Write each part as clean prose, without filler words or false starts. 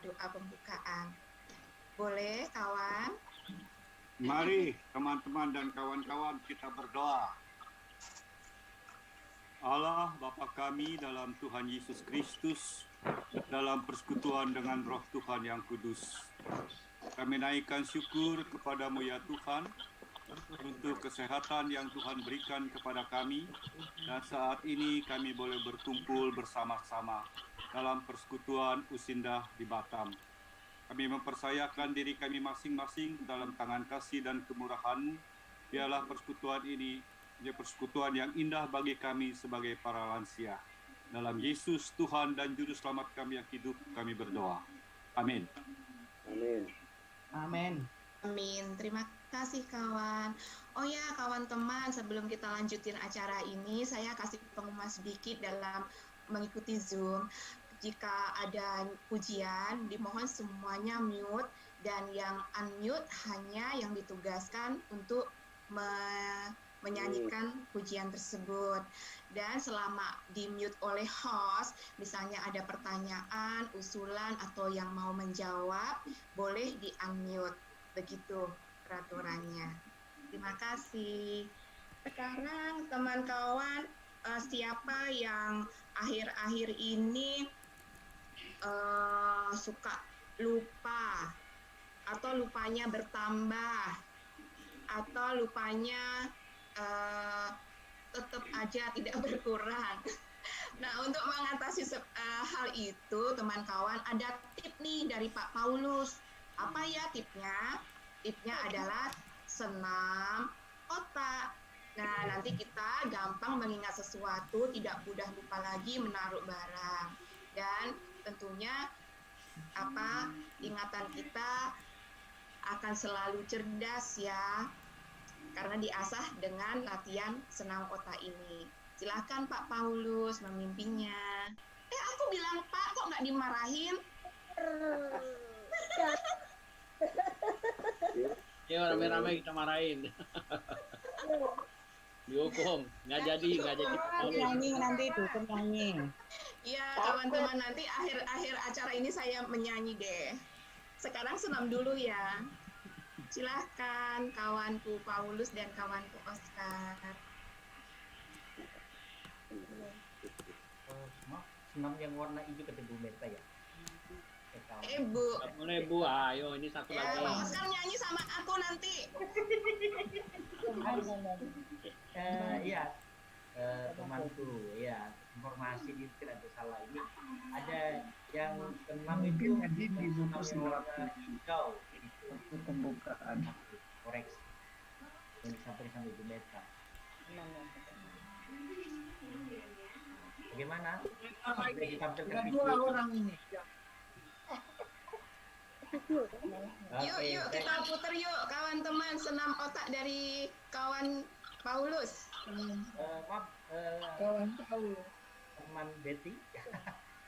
doa pembukaan. Boleh, kawan? Mari teman-teman dan kawan-kawan kita berdoa. Allah Bapa kami dalam Tuhan Yesus Kristus, dalam persekutuan dengan Roh Tuhan yang kudus, kami naikkan syukur kepadamu ya Tuhan, untuk kesehatan yang Tuhan berikan kepada kami, dan saat ini kami boleh berkumpul bersama-sama dalam persekutuan Usindah di Batam. Kami mempercayakan diri kami masing-masing dalam tangan kasih dan kemurahan-Mu. Biarlah persekutuan ini menjadi persekutuan yang indah bagi kami sebagai para lansia. Dalam Yesus Tuhan dan Juru Selamat kami yang hidup, kami berdoa. Amin. Amin. Amin. Amin. Terima kasih kawan. Oh ya kawan teman, sebelum kita lanjutin acara ini, saya kasih pengumuman sedikit dalam mengikuti Zoom. Jika ada pujian, dimohon semuanya mute, dan yang unmute hanya yang ditugaskan untuk menyanyikan pujian tersebut. Dan selama di-mute oleh host, misalnya ada pertanyaan, usulan, atau yang mau menjawab, boleh di-unmute. Begitu peraturannya. Terima kasih. Sekarang teman kawan, siapa yang akhir-akhir ini suka lupa, atau lupanya bertambah, atau lupanya tetap aja tidak berkurang. Nah, untuk mengatasi hal itu, teman kawan, ada tip nih dari Pak Paulus. Apa ya tipnya? Tipnya adalah senam otak. Nah, nanti kita gampang mengingat sesuatu, tidak mudah lupa lagi menaruh barang. Dan tentunya ingatan kita akan selalu cerdas ya, karena diasah dengan latihan senam otak ini. Silakan Pak Paulus memimpinnya. Aku bilang Pak, kok nggak dimarahin? Ya rame-rame kita marahin. Dihukum, nggak jadi nyanyi nanti dukun nyanyi. Iya teman-teman, nanti akhir acara ini saya menyanyi deh. Sekarang senam dulu ya. Silahkan kawanku Paulus dan kawanku Oscar. Senam yang warna hijau kata Bu Meta ya. Bu. Boleh Bu, ayo ini satu lagi. Pak Oscar nyanyi sama aku nanti. Iya, temanku, ya informasi di tidak ada salah ini. Ada yang senam itu senam yang warna hijau, itu pembukaan. Koreksi. Yang disampaikan Bu Meta. Bagaimana? Sudah dua orang ini. Yuk kita putar yuk kawan teman senam otak dari kawan Paulus. Kawan Paulus. Teman Betty.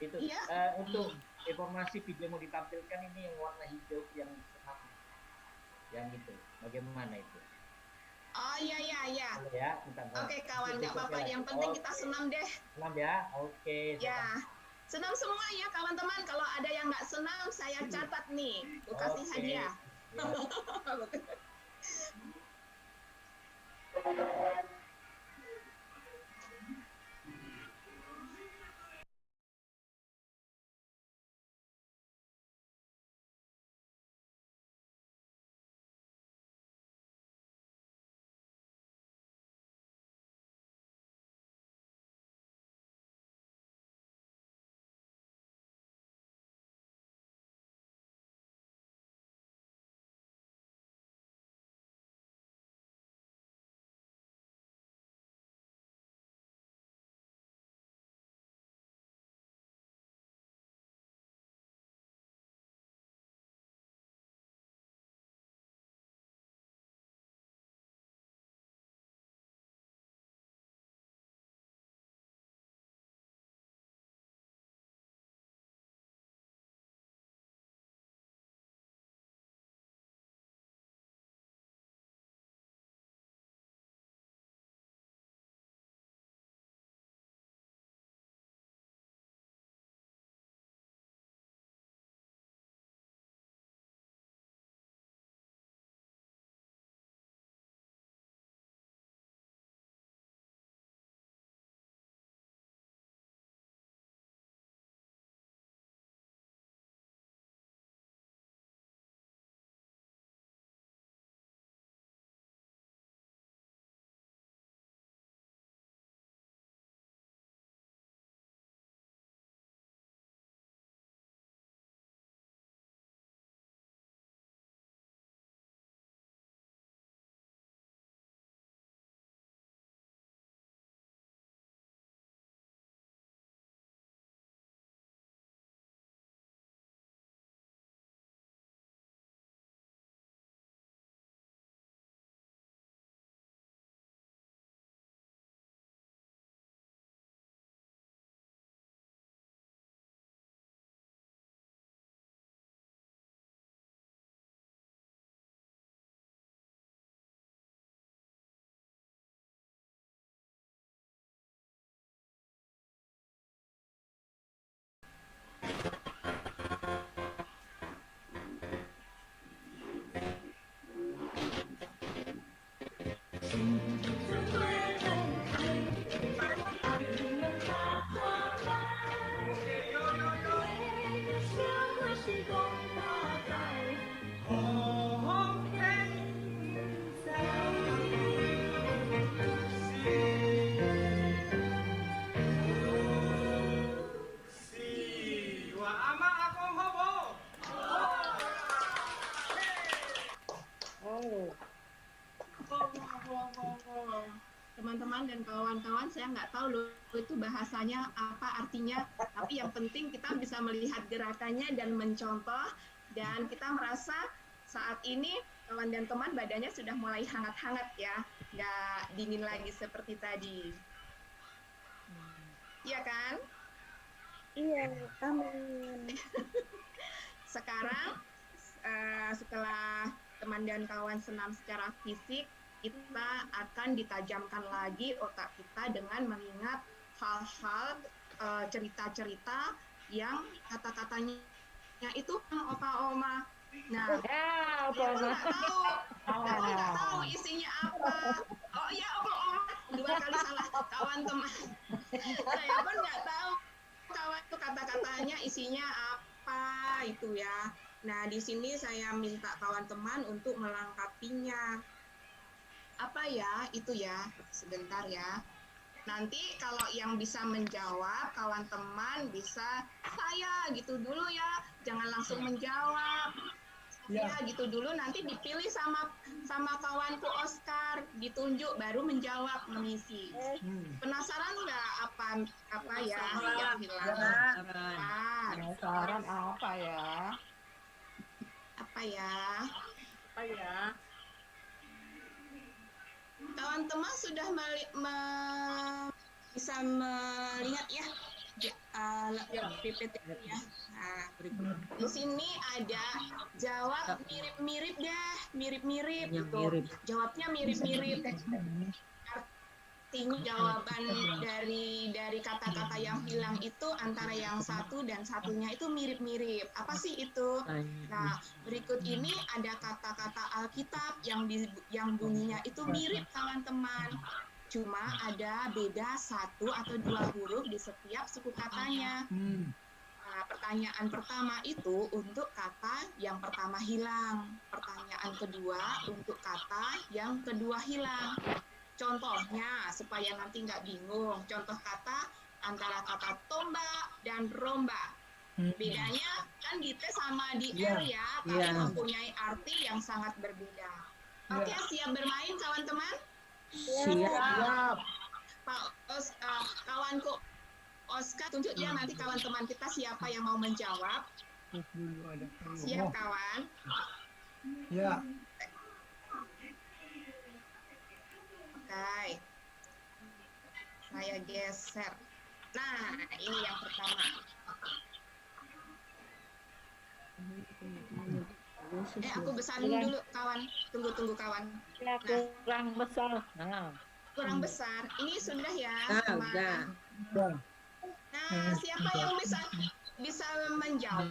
Itu ya. Untuk informasi video mau ditampilkan ini yang warna hijau yang senam. Yang itu. Bagaimana itu? Oh iya. Ya, Oke kawan, nggak apa-apa. Yang penting kita senam deh. Senam ya, oke. Ya, senam semua ya kawan teman. Kalau ada yang nggak senam, saya catat nih. Aku kasih hadiah. Ya. teman-teman dan kawan-kawan, saya nggak tahu loh itu bahasanya apa artinya, tapi yang penting kita bisa melihat gerakannya dan mencontoh, dan kita merasa saat ini kawan dan teman badannya sudah mulai hangat-hangat ya, nggak dingin lagi seperti tadi. Iya kan? Iya, amin. Sekarang setelah teman dan kawan senam secara fisik, kita akan ditajamkan lagi otak kita dengan mengingat hal-hal cerita-cerita yang kata-katanya itu opa oma. Nah, Ya, saya pun nggak tahu isinya apa. Oh iya, opa oma, 2 kali salah kawan teman. Saya pun nggak tahu kawan itu kata-katanya isinya apa itu ya. Nah, di sini saya minta kawan teman untuk melengkapinya. Apa ya itu ya? Sebentar ya. Nanti kalau yang bisa menjawab, kawan teman bisa saya gitu dulu ya. Jangan langsung menjawab. Saya gitu dulu, nanti dipilih sama kawanku Oscar, ditunjuk baru menjawab, mengisi. Penasaran nggak apa ya yang hilang? Penasaran apa ya? Apa ya? apa ya? Kawan teman sudah bisa melihat ya PPT-nya. Nah, di sini ada jawab mirip-mirip deh, mirip-mirip gitu. Jawabnya mirip-mirip. Artinya jawaban dari kata-kata yang hilang itu antara yang satu dan satunya itu mirip-mirip. Apa sih itu? Nah, berikut ini ada kata-kata Alkitab yang bunyinya itu mirip kawan teman. Cuma ada beda 1 atau 2 huruf di setiap suku katanya. Nah, pertanyaan pertama itu untuk kata yang pertama hilang. Pertanyaan kedua untuk kata yang kedua hilang. Contohnya, supaya nanti nggak bingung, contoh kata antara kata tombak dan romba. Bedanya kan di T sama di R ya, tapi mempunyai arti yang sangat berbeda. Oke, siap bermain kawan teman? Siap. Kawanku Oscar, tunjuk ya nanti kawan teman kita siapa yang mau menjawab. Siap kawan? Ya. Oke. Saya geser. Nah, ini yang pertama. Aku besarin dulu kawan. Tunggu kawan. Ya, kurang besar. Nah, Kurang besar. Ini sudah ya. udah. Nah, siapa yang bisa menjawab?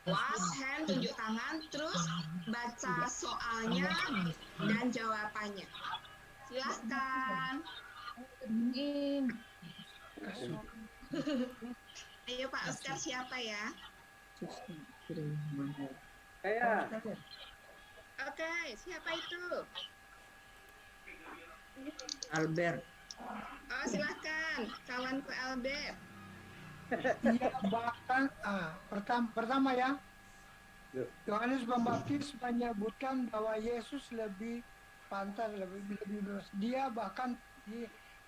Wash hand, tunjuk tangan, terus baca soalnya dan jawabannya. Silahkan. Ayo Pak Oscar, siapa ya? Saya. Oke, siapa itu? Albert. Oh, silahkan, kawanku Albert. Iya, bahkan pertama ya, Yohanes Pembaptis menyebutkan bahwa Yesus lebih pantas, lebih luas. Dia bahkan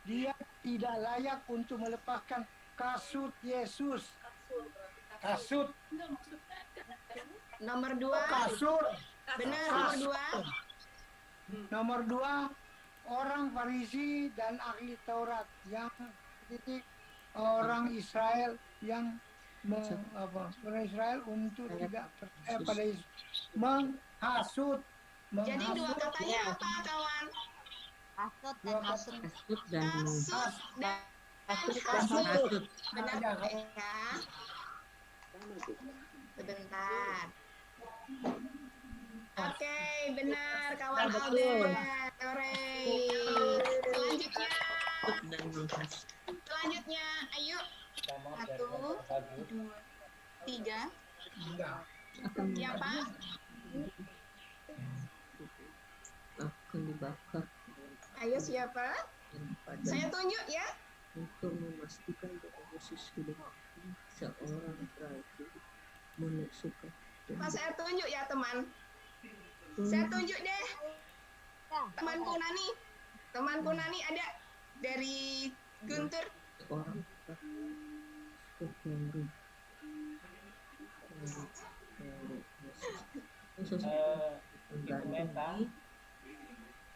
dia tidak layak untuk melepaskan kasut Yesus. Kasut. Nomor 2. Kasut. Benar, nomor 2. Nomor 2, orang Farisi dan ahli Taurat yang titik orang Israel yang orang Israel untuk tidak percaya pada Yesus, menghasut. Jadi 2 katanya apa, kawan? Kasut Dua kasut. Kasut dan hasut. Benar ya? Sebentar. Oke, benar kawan Albert. Selanjutnya, ayo. 1, 2, 3. Ya Pak. Akan dibakar Ayo siapa? Saya tunjuk ya. untuk memastikan bahwa Yesus hidup seorang raja menusukkan. Pak, saya tunjuk ya teman. Saya tunjuk deh. Temanku Nani ada. Dari Guntur. Orang Yesus. Yesus Ibu Meta,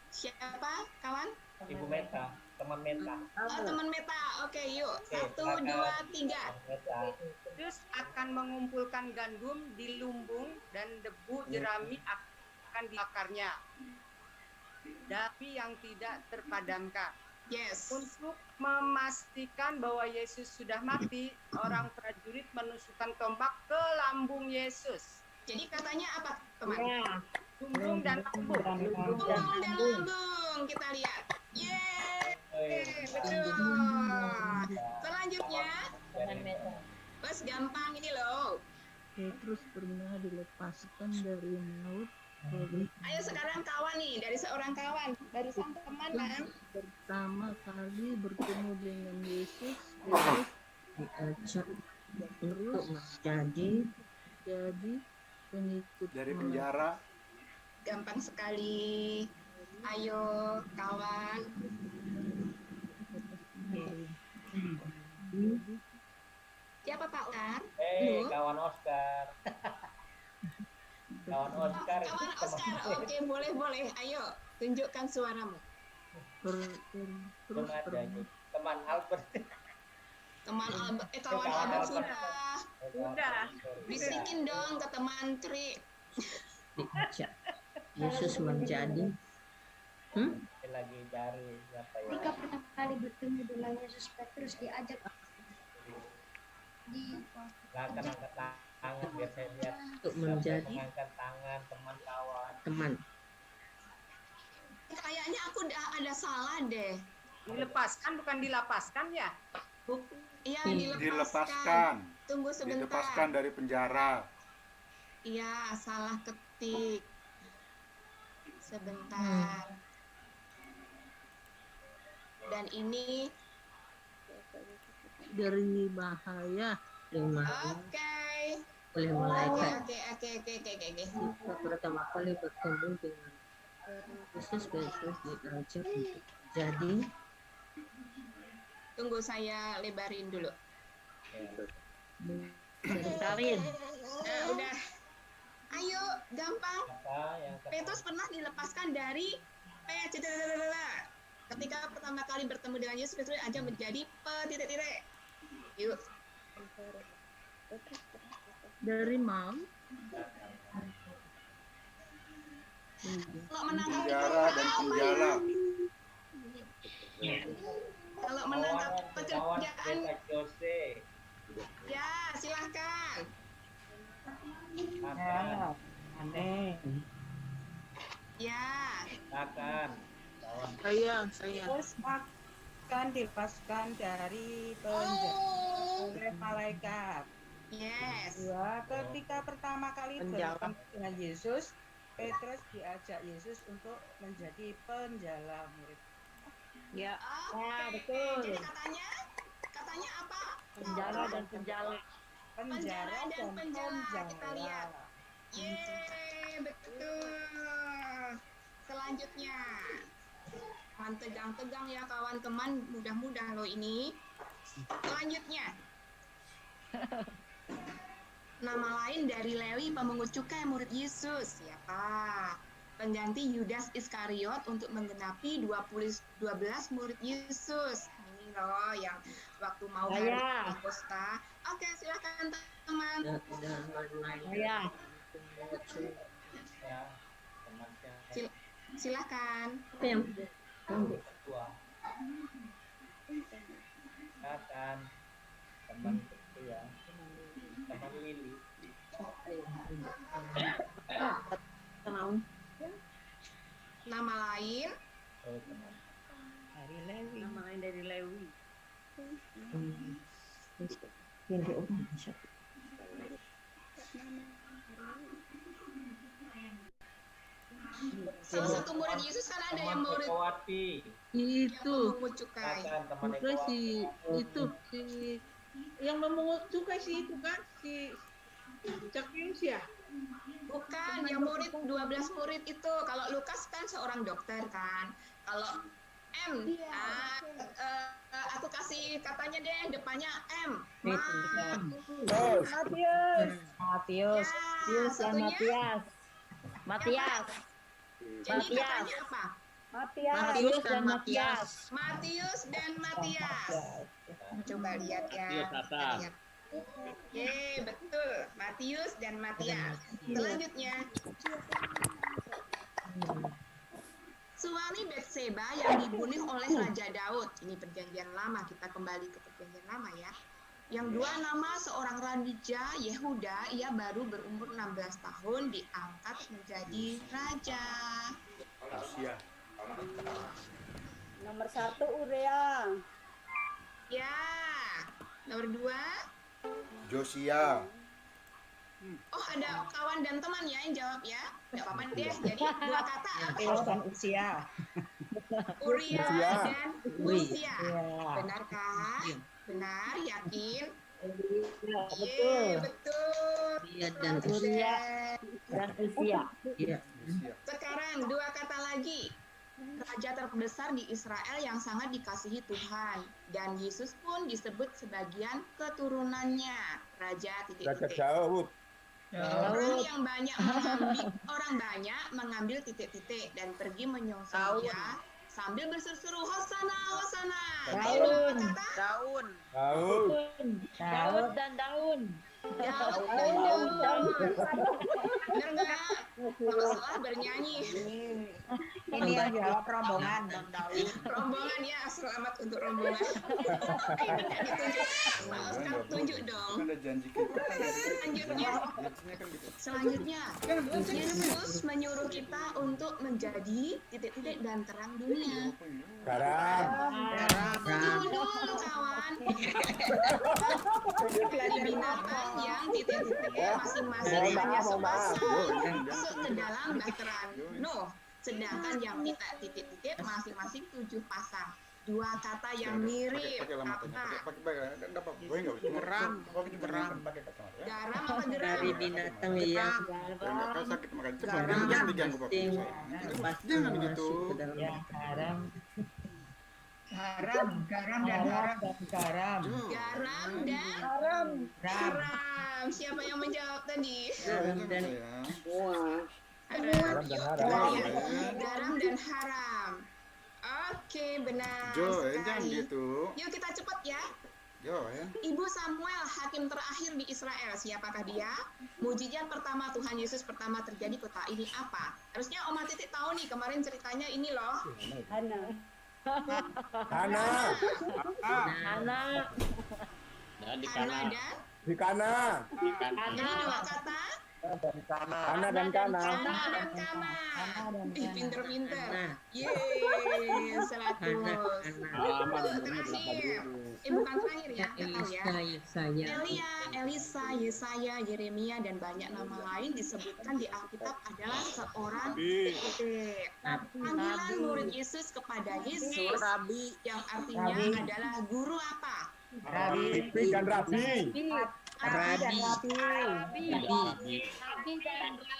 Siapa kawan? Ibu Meta, teman Meta. Oh, teman Meta. Oke, yuk. Oke, 1, silakan. 2, 3. Meta. Yesus akan mengumpulkan gandum di lumbung dan debu jerami akan dibakarnya. Api yang tidak terpadamkan. Yes. Untuk memastikan bahwa Yesus sudah mati, orang prajurit menusukkan tombak ke lambung Yesus. Jadi katanya apa, teman? Lumbung dan lambung. Lumbung dan lambung. Kita lihat. Yeay. Betul. Selanjutnya, bos gampang ini loh. Petrus pernah dilepaskan dari maut. Ayo sekarang kawan nih, dari seorang kawan. Barusan teman kan? Pertama kali bertemu dengan Yesus, Petrus diajak untuk jadi pengikut Dari penjara. Gampang sekali. Ayo kawan. Siapa Pak Lar? Halo? Kawan Oscar. Kawan Oscar. itu Kawan teman Oscar. gue. Oke, boleh. Ayo, tunjukkan suaramu. Terus Belum ada ini. Teman Albert. Teman Albert, kawan Kawan Albert Albert. sudah. Sudah. Bisikin dong ke teman Tri. diajak Yesus menjadi Lagi cari siapa ya? Ketika pertama kali bertemu dengan Yesus, Petrus diajak di Silakan angkat tangan biar saya lihat. untuk menjadi Mengangkat tangan teman kawan. teman. Kayaknya aku udah ada salah deh. Dilepaskan bukan dilapaskan ya? Iya, Dilepaskan. dilepaskan. Tunggu Dilepaskan sebentar. dari penjara. Iya, salah ketik. Sebentar. Dan ini Dari bahaya oke. oleh Oke, malaikat. oke. Kita pertama kali bertemu dengan Yesus, Petrus diajak untuk jadi Tunggu saya lebarin dulu. Kawin. Nah, udah. Ayo, gampang. Apa yang Petrus pernah dilepaskan dari ketika pertama kali bertemu dengan Yesus, Petrus aja menjadi titik-titik. Yuk. Dari maut. Kalau menangkap Penjara dan penjala. Kalau menangkap kawan pekerjaan, Beta Jose. ya silahkan. Silakan. Aneh. Ya. Silakan. Kawan. Saya. Terus akan dilepaskan dari penjara oleh malaikat. Yes. Dua, ketika pertama kali bertemu dengan Yesus, Petrus diajak Yesus untuk menjadi penjala murid. Ya. Oke. betul. Jadi katanya apa? Penjara dan penjala. Penjara dan penjala. Kita penjala. lihat. Yeay, betul. Selanjutnya. Jangan tegang-tegang ya kawan teman, mudah-mudah loh ini. Selanjutnya. Nama lain dari Lewi pemungut cukai murid Yesus. Siapa? Pengganti Yudas Iskariot untuk menggenapi 12 murid Yesus. Ini loh yang waktu mau hari Pentekosta. Oke, silakan teman. Dan lain-lain. Ya. Teman saya. Silakan. Apa yang Ketua. Silakan. Teman ketua. Teman Lili. Nama lain Oh, teman. Dari Lewi. nama lain dari Lewi? Yang diubah siapa? salah satu murid Yesus kan ada yang murid Ekowati. yang Itu. memungut cukai. Silakan teman Bukan Ekowati. si yang memungut cukai itu kan si Cakius ya. Bukan, yang murid 12 murid itu. Kalau Lukas kan seorang dokter kan. Kalau M. Aku kasih katanya deh, depannya M. Matius. Matius dan Matias. Matias. Jadi katanya apa? Matius dan Matias. Matius dan Matias. Coba lihat ya. Lihat. Oke, betul. Matius dan Matias. Selanjutnya. Suami Betseba yang dibunuh oleh Raja Daud. Ini perjanjian lama, kita kembali ke perjanjian lama ya. Yang dua nama seorang raja Yehuda, ia baru berumur 16 tahun diangkat menjadi raja. Usia. Nomor 1 Urea. Ya. Nomor 2. Josia. Oh, ada kawan dan teman ya yang jawab ya. Nggak apa-apa deh. Jadi 2 kata. Dan usia. Uria dan Usia. Benarkah? Benar, yakin? Betul. Iya dan Usia. Dan Usia. Iya. Sekarang 2 kata lagi. Raja terbesar di Israel yang sangat dikasihi Tuhan, dan Yesus pun disebut sebagian keturunannya. Raja titik-titik. Daud. Orang banyak mengambil titik-titik dan pergi menyongsong dia sambil berseru-seru Hosana, Hosana. Daun. Daud dan Daun. Bener nggak? Kalau salah bernyanyi. Ini yang jawab rombongan. Rombongan ya, selamat untuk rombongan. Ditunjuk. Pak Oscar tunjuk dong. Ada janji kita. Selanjutnya, Yesus menyuruh kita untuk menjadi titik-titik dan terang dunia. Garam. Tunggu dulu kawan. Dari binatang yang titik-titiknya masing-masing hanya sepasang masuk ke dalam bahteran Nuh. Sedangkan yang titik-titik masing-masing 7 pasang. 2 kata yang mirip. Apa? Geram. Garam apa geram? Dari binatang yang Jangan diganggu Pak. Jangan gitu. Garam dan garam. Garam. Siapa yang menjawab tadi? Garam dan haram. Oke, benar. Jangan gitu. Yuk kita cepat ya. Ya. Ibu Samuel, hakim terakhir di Israel. Siapakah dia? Mujizat pertama Tuhan Yesus pertama terjadi kota ini apa? Harusnya Oma Titik tahu nih, kemarin ceritanya ini loh. Hana. Dan di Hana kanan. dan Di Kana. ini 2 kata. Kana dan Kana. Ih, pinter-pinter. Yeay, 100. Terakhir. Bukan terakhir ya, nggak tahu ya. Elisa, Yesaya, Yeremia, dan banyak nama lain disebutkan di Alkitab adalah seorang titik. Panggilan murid Yesus kepada Yesus yang artinya adalah guru apa? Rabi dan Rabi.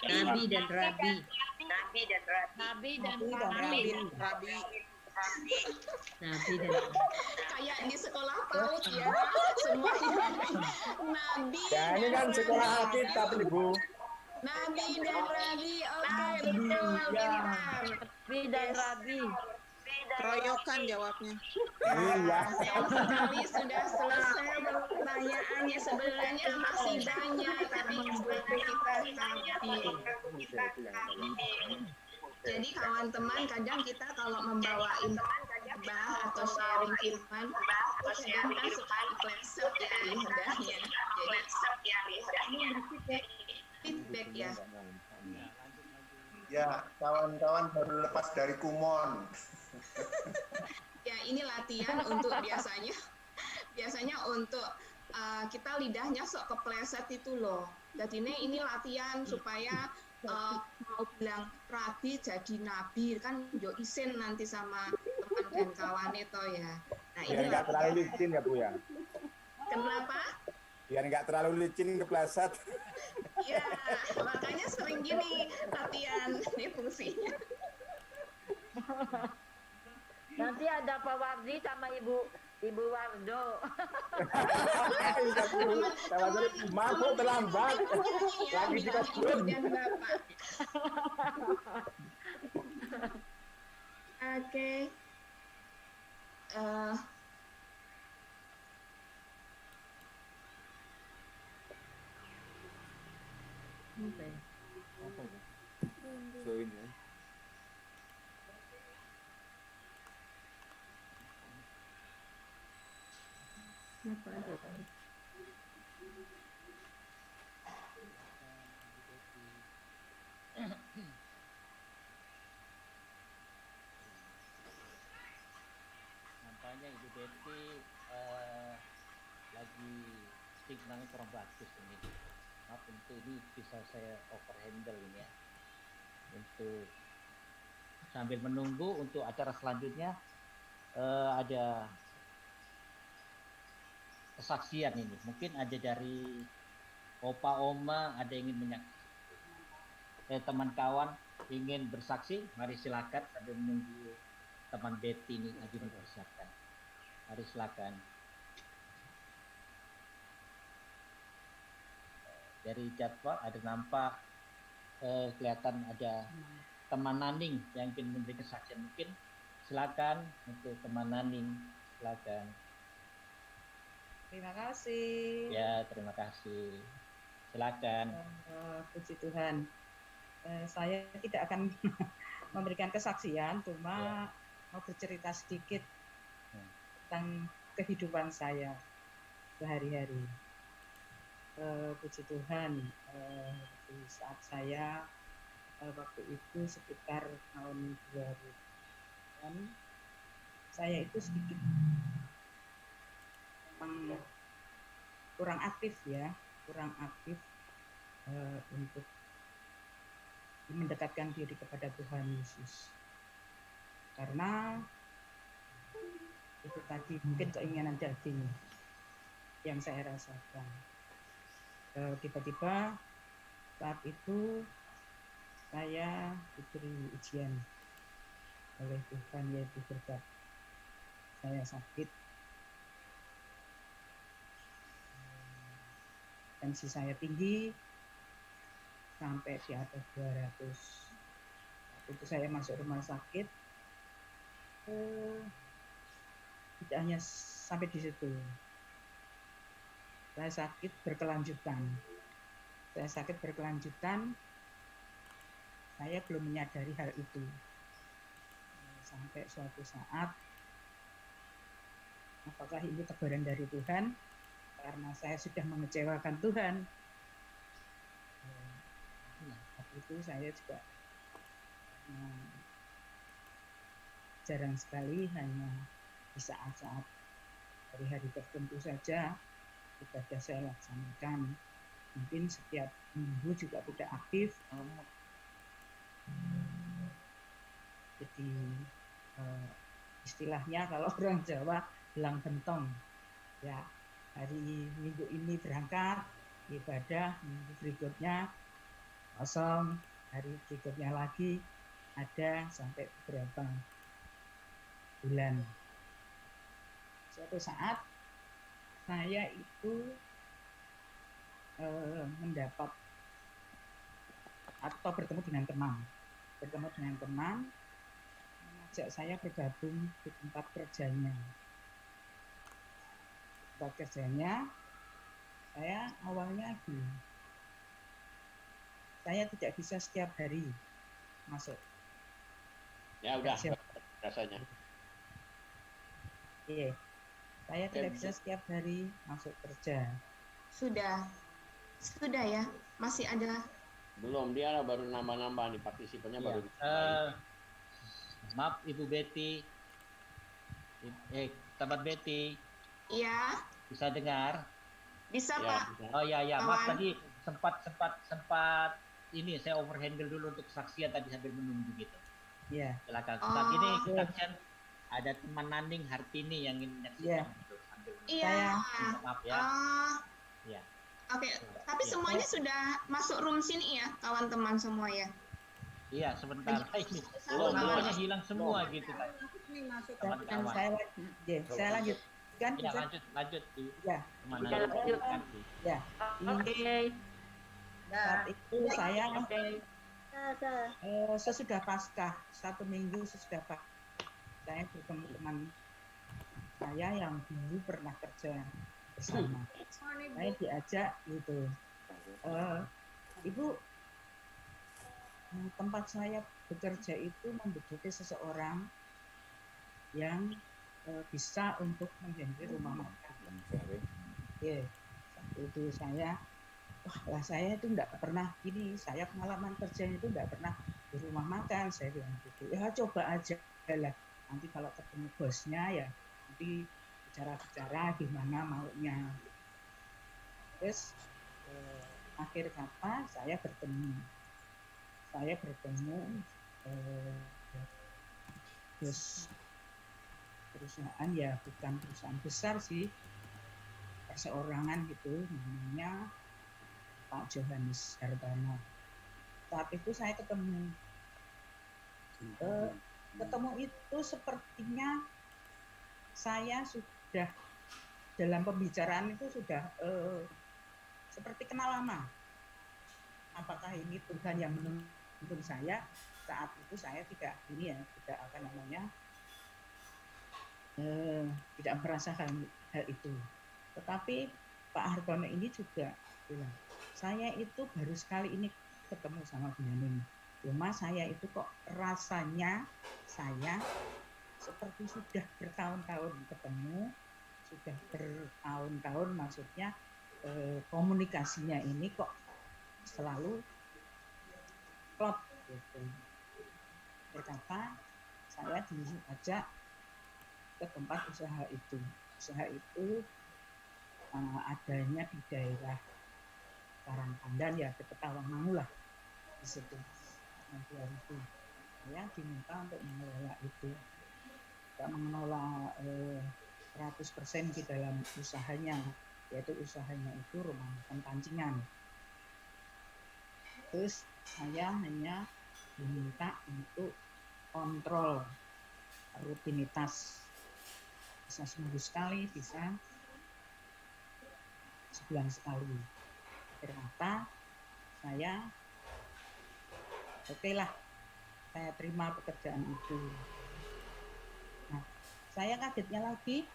Nabi dan Rabi. Kayak di sekolah PAUD ya, semuanya Nabi. Ya ini kan sekolah Alkitab Ibu. Nabi dan Rabi, oke betul, pintar. Nabi dan Rabi. Keroyokan jawabnya. Iya. Sayang sekali sudah selesai pertanyaannya. Sebenarnya masih banyak, tapi kita Jadi kawan teman, kadang kita kalau membawain khotbah atau sharing firman, kadang kan suka klepsep ya lidahnya. Jadi feedback ya. Ya, kawan-kawan baru lepas dari kumon. Ya, ini latihan untuk biasanya untuk kita lidahnya sok kepleset itu loh. Jadi ini latihan supaya mau bilang rabi jadi nabi kan yo isin nanti sama teman dan kawan itu ya. Nah, ini Biar nggak terlalu licin ya Bu ya. Kenapa? Biar nggak terlalu licin kepleset. Ya, makanya sering gini latihan ini fungsinya. Nanti ada Pak Wardi sama Ibu Wardo. Mampu terlambat. Lagi di kebun. Oke. Join ya. Nampaknya Ibu Betty lagi signalnya kurang bagus ini. Maaf untuk ini bisa saya overhandle ini ya. Untuk sambil menunggu untuk acara selanjutnya ada kesaksian ini. Mungkin ada dari Opa Oma ada yang ingin menyaksikan. Teman kawan ingin bersaksi, mari silakan sambil menunggu teman Betty ini lagi dipersiapkan. Mari silakan. Dari jadwal ada nampak kelihatan ada teman Naning yang ingin memberi kesaksian, mungkin silakan untuk teman Naning, silakan. Terima kasih. Ya, terima kasih. Silakan. Puji Tuhan. Saya tidak akan memberikan kesaksian, cuma mau bercerita sedikit tentang kehidupan saya sehari-hari. Puji Tuhan, di saat saya waktu itu sekitar tahun 2000-an, saya itu sedikit memang kurang aktif untuk mendekatkan diri kepada Tuhan Yesus. Karena itu tadi mungkin keinginan daging yang saya rasakan. Tiba-tiba saat itu saya diberi ujian oleh Tuhan, yaitu berkat saya sakit, tensi saya tinggi sampai di atas 200. Waktu itu saya masuk rumah sakit, tidak hanya sampai di situ. Saya sakit berkelanjutan. Saya belum menyadari hal itu. Sampai suatu saat, apakah ini teguran dari Tuhan? Karena saya sudah mengecewakan Tuhan. Waktu itu saya juga jarang sekali, hanya di saat-saat hari-hari tertentu saja ibadah saya laksanakan. Mungkin setiap minggu juga tidak aktif. Jadi istilahnya kalau orang Jawa belang bentong. Ya, hari minggu ini berangkat ibadah, minggu berikutnya kosong, hari berikutnya lagi ada sampai beberapa bulan. Suatu saat saya itu mendapat atau bertemu dengan teman mengajak saya bergabung di tempat kerjanya. Saya awalnya saya tidak bisa setiap hari masuk. Ya udah rasanya. Iya. Saya tidak bisa setiap hari masuk kerja. Sudah ya, masih ada. Belum, dia baru nambah-nambah nih, partisipannya baru. Maaf Ibu Betty. Tempat Betty. Iya. Bisa dengar? Bisa ya, Pak. Bisa. Oh ya, maaf tadi sempat ini saya overhandle dulu untuk kesaksian tadi sambil menunggu gitu. Iya. Silakan. Saat ini kesaksian ada teman Naning Hartini yang ingin menyaksikan gitu. Iya. Maaf ya. Iya. Oke, tapi semuanya sudah masuk room sini ya, kawan teman semua ya? Iya, sebentar. Ini Belum, namanya hilang semua gitu kan. Ini masuk Teman kan kawan. saya lanjutkan. Ya, lanjut di Ya. mana Ya, lanjut. Ya. Oke. Saat itu saya Oke. sesudah Paskah, 1 minggu sesudah Paskah, saya bertemu teman saya yang dulu pernah kerja bersama. Saya diajak gitu, Ibu, tempat saya bekerja itu membutuhkan seseorang yang bisa untuk menjadi rumah makan. Ya, saat itu saya, wah saya itu enggak pernah ini, saya pengalaman kerjanya itu enggak pernah di rumah makan, saya bilang gitu. Ya coba aja lah, nanti kalau ketemu bosnya ya nanti bicara-bicara gimana maunya. Terus akhir kata saya bertemu bos perusahaan, ya bukan perusahaan besar sih, perseorangan gitu, namanya Pak Johannes Hartono. Saat itu saya ketemu itu sepertinya saya sudah dalam pembicaraan itu sudah seperti kenal lama. Apakah ini Tuhan yang menuntun saya? Saat itu saya tidak tidak merasakan hal itu. Tetapi Pak Hartono ini juga bilang, saya itu baru sekali ini ketemu sama Benyamin. Cuma saya itu kok rasanya saya seperti sudah bertahun-tahun ketemu, sudah bertahun-tahun, maksudnya komunikasinya ini kok selalu klop gitu. Berkata saya diajak ke tempat usaha itu. Usaha itu adanya di daerah Karangpandan, ya dekat Tawangmangu lah di situ. Nanti hari itu saya diminta untuk mengelola itu, tidak mengelola 100% di dalam usahanya, yaitu usahanya itu rumah makan pancingan. Terus saya hanya diminta untuk kontrol rutinitas, bisa seminggu sekali, bisa sebulan sekali. Ternyata saya oke lah, saya terima pekerjaan itu. Nah, saya kagetnya lagi,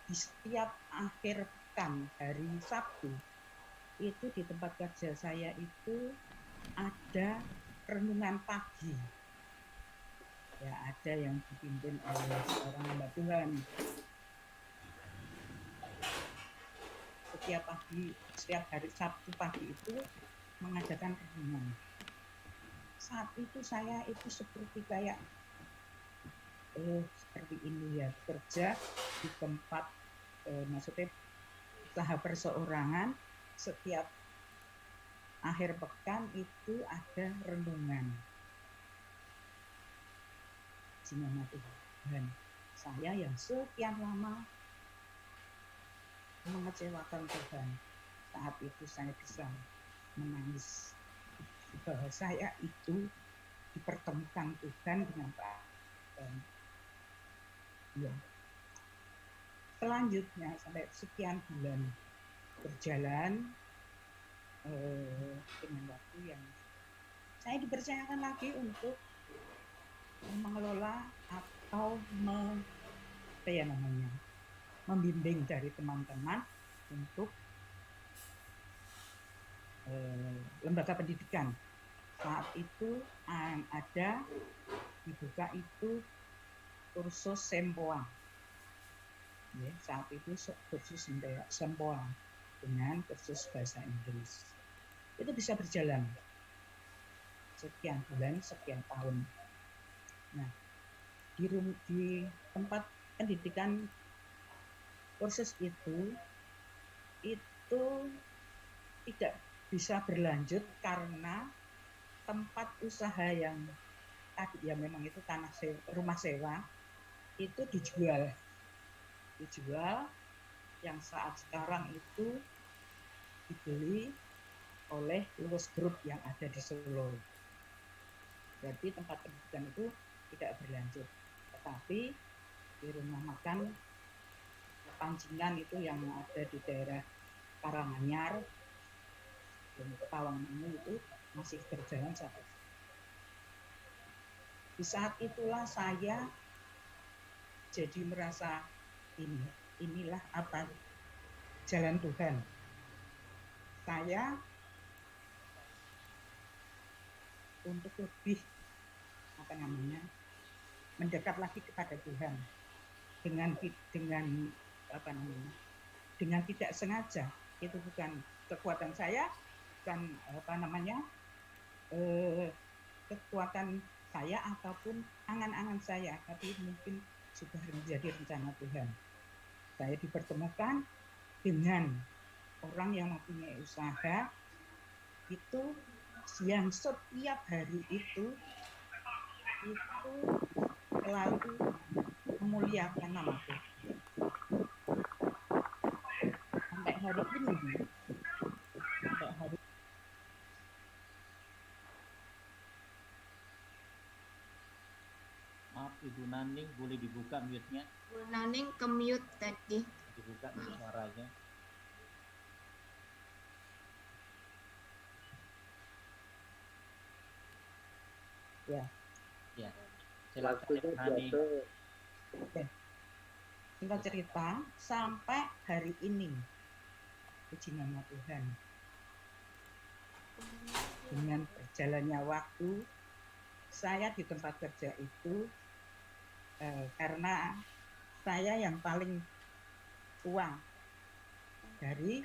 di setiap akhir pekan hari Sabtu itu di tempat kerja saya itu ada renungan pagi. Ya, ada yang dipimpin oleh seorang hamba Tuhan. Setiap hari Sabtu pagi itu mengadakan renungan. Saat itu saya itu seperti kayak seperti ini ya, kerja di tempat maksudnya usaha perseorangan, setiap akhir pekan itu ada renungan. Gimana Tuhan, saya yang sekian lama mengecewakan Tuhan, saat itu saya bisa menangis bahwa saya itu dipertemukan Tuhan dengan Pak. Ya. Selanjutnya sampai sekian bulan berjalan dengan waktu yang saya dipercayakan lagi untuk mengelola atau membimbing dari teman-teman untuk lembaga pendidikan. Saat itu ada dibuka itu kursus Sempoa. Ya, saat itu kursus Sempoa dengan kursus bahasa Inggris. Itu bisa berjalan sekian bulan, sekian tahun. Nah, di tempat pendidikan kursus itu tidak bisa berlanjut karena tempat usaha yang tadi ya memang itu rumah sewa itu dijual yang saat sekarang itu dibeli oleh Luwes Group yang ada di Solo. Berarti tempat pendidikan itu tidak berlanjut. Tetapi di rumah makan Pancingan itu yang ada di daerah Karanganyar dan Tawangannya itu masih berjalan sampai. Di saat itulah saya jadi merasa inilah apa jalan Tuhan. Saya untuk lebih mendekat lagi kepada Tuhan dengan tidak sengaja. Itu bukan kekuatan saya, bukan kekuatan saya ataupun angan-angan saya, tapi mungkin sudah menjadi rencana Tuhan. Saya dipertemukan dengan orang yang mempunyai usaha itu yang setiap hari itu selalu memuliakan nama Tuhan. Sampai hari ini, Maaf Ibu Naning, boleh dibuka mute-nya? Bu Naning ke mute tadi. Dibuka suaranya. Ya. Ya. Silakan Ibu Naning. Singkat cerita, sampai hari ini, puji nama Tuhan, dengan berjalannya waktu, saya di tempat kerja itu karena saya yang paling tua dari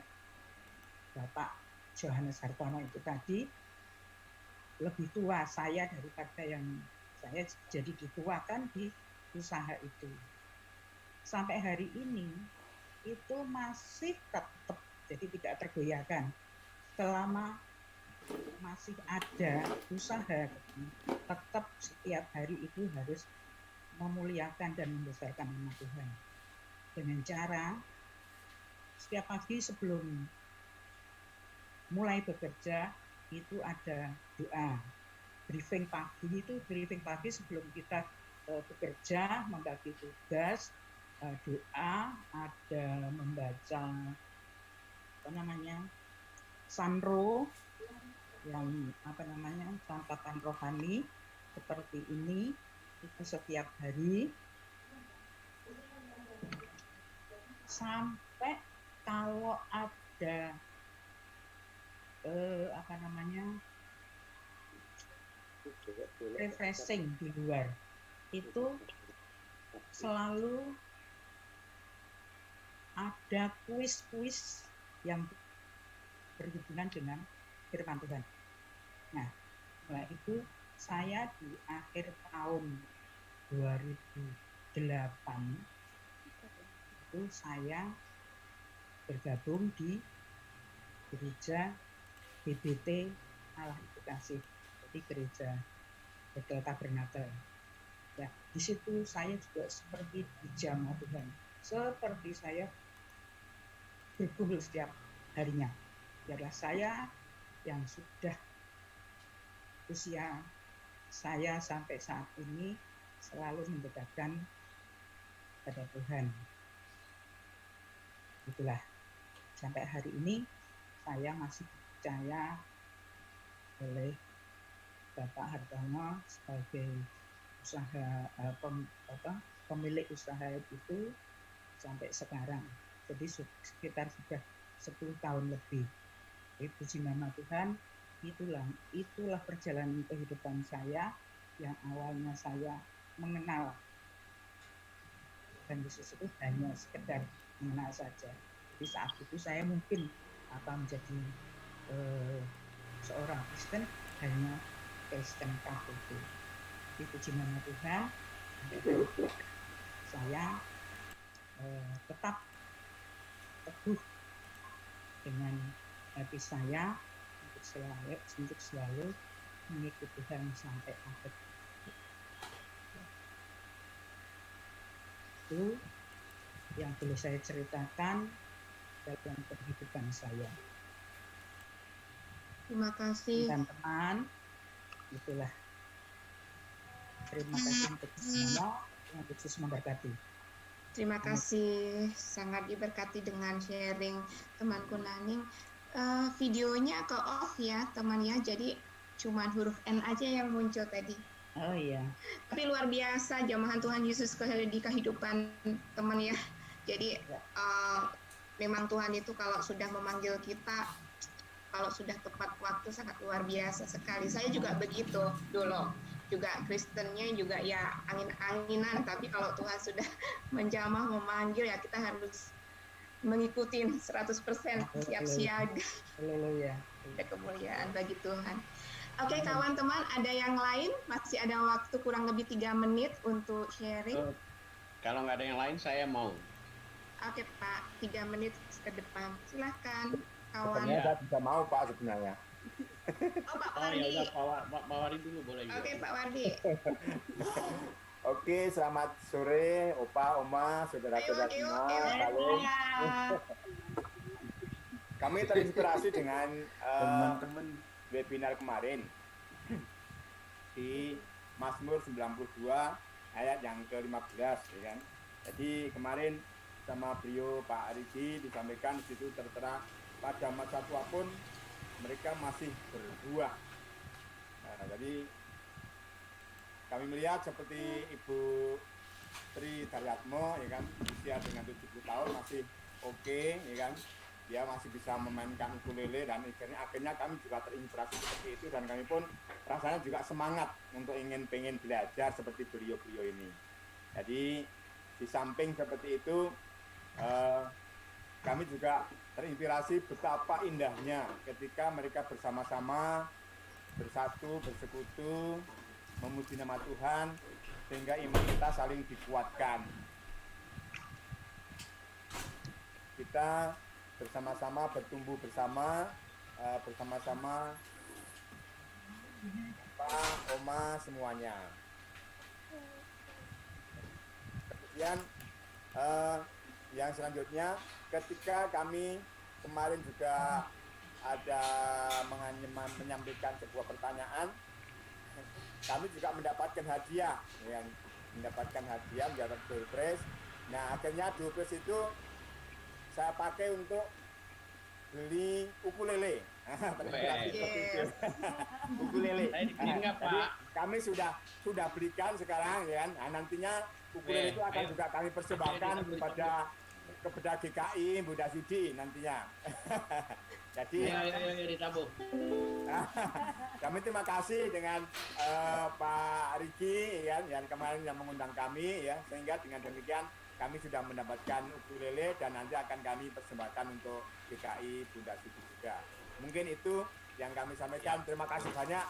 Bapak Johannes Hartono itu tadi, lebih tua saya daripada yang saya jadi dituakan di usaha itu. Sampai hari ini itu masih tetap, jadi tidak tergoyahkan. Selama masih ada usaha, tetap setiap hari itu harus memuliakan dan membesarkan nama Tuhan. Dengan cara setiap pagi sebelum mulai bekerja itu ada doa. Briefing pagi sebelum kita bekerja, membagi tugas, doa, ada membaca sanro yang santapan rohani seperti ini itu setiap hari, sampai kalau ada refreshing di luar itu selalu ada kuis-kuis yang berhubungan dengan firman Tuhan. Nah, setelah itu saya di akhir tahun 2008 itu saya bergabung di gereja BBT Allah Itu Kasih, jadi gereja Bethel Tabernakel. Ya, di situ saya juga seperti dijamah Tuhan, seperti saya berkumpul setiap harinya. Biarlah saya yang sudah usia saya sampai saat ini selalu mendekatkan pada Tuhan. Itulah, sampai hari ini saya masih percaya oleh Bapak Hartono sebagai pemilik usaha itu sampai sekarang. Jadi sekitar sudah 10 tahun lebih. Jadi puji nama Tuhan, itulah perjalanan kehidupan saya yang awalnya saya mengenal Tuhan Yesus itu hanya sekedar mengenal saja. Di saat itu saya mungkin menjadi seorang Kristen, hanya Kristen KTP. Di puji nama Tuhan, saya tetap teguh dengan hati saya untuk selalu mengikuti Tuhan sampai akhir. Itu yang boleh saya ceritakan dalam kehidupan saya. Terima kasih. Teman-teman, itulah Terima kasih untuk semua. Tuhan Yesus memberkati. Terima kasih, sangat diberkati dengan sharing temanku Naning. Videonya ke off ya teman ya, jadi cuman huruf N aja yang muncul tadi. Oh iya. Tapi luar biasa jamahan Tuhan Yesus di kehidupan teman ya. Jadi memang Tuhan itu kalau sudah memanggil kita, kalau sudah tepat waktu sangat luar biasa sekali. Saya juga begitu dulu. Juga Kristennya juga ya angin-anginan, tapi kalau Tuhan sudah menjamah memanggil ya kita harus mengikuti 100% siap siaga. Haleluya. Ada kemuliaan bagi Tuhan. Oke kawan teman, ada yang lain? Masih ada waktu kurang lebih 3 menit untuk sharing. Kalau nggak ada yang lain saya mau. Oke Pak, 3 menit ke depan. Silahkan kawan. Sebenarnya saya bisa mau Pak sebenarnya. Oh Pak Oh ya Wardi. udah Pak Wardi dulu boleh. Oke Pak Wardi. Oke, selamat sore Opa, Oma, saudara-saudara semua. Salam. Kami terinspirasi dengan teman-teman webinar kemarin di Mazmur 92 ayat yang ke-15 ya kan. Jadi kemarin sama beliau Pak Aridi disampaikan di situ tertera pada masa tua pun mereka masih berbuah. Nah, jadi kami melihat seperti Ibu Tri Daryatmo ya kan, usia dengan 70 tahun masih oke ya kan. Dia masih bisa memainkan ukulele dan akhirnya kami juga terinspirasi seperti itu dan kami pun rasanya juga semangat untuk pengen belajar seperti beliau-beliau ini. Jadi di samping seperti itu kami juga terinspirasi betapa indahnya ketika mereka bersama-sama bersatu, bersekutu, memuji nama Tuhan sehingga iman kita saling dikuatkan. Kita bersama-sama bertumbuh bersama, bersama-sama Pak, Oma, semuanya. Kemudian yang selanjutnya ketika kami kemarin juga ada menyampaikan sebuah pertanyaan, kami juga mendapatkan hadiah, yang mendapatkan hadiah mendapat door prize. Nah akhirnya door prize itu saya pakai untuk beli ukulele. Ukulele. Jadi kami sudah belikan sekarang ya. Nah, nantinya ukulele itu akan juga kami persembahkan kepada GKI Bunda Sudi nantinya. Jadi ditabung. Kami terima kasih dengan Pak Riki ya, yang kemarin yang mengundang kami ya, sehingga dengan demikian kami sudah mendapatkan ukulele dan nanti akan kami persembahkan untuk GKI Bunda Sudi juga. Mungkin itu yang kami sampaikan. Terima kasih banyak.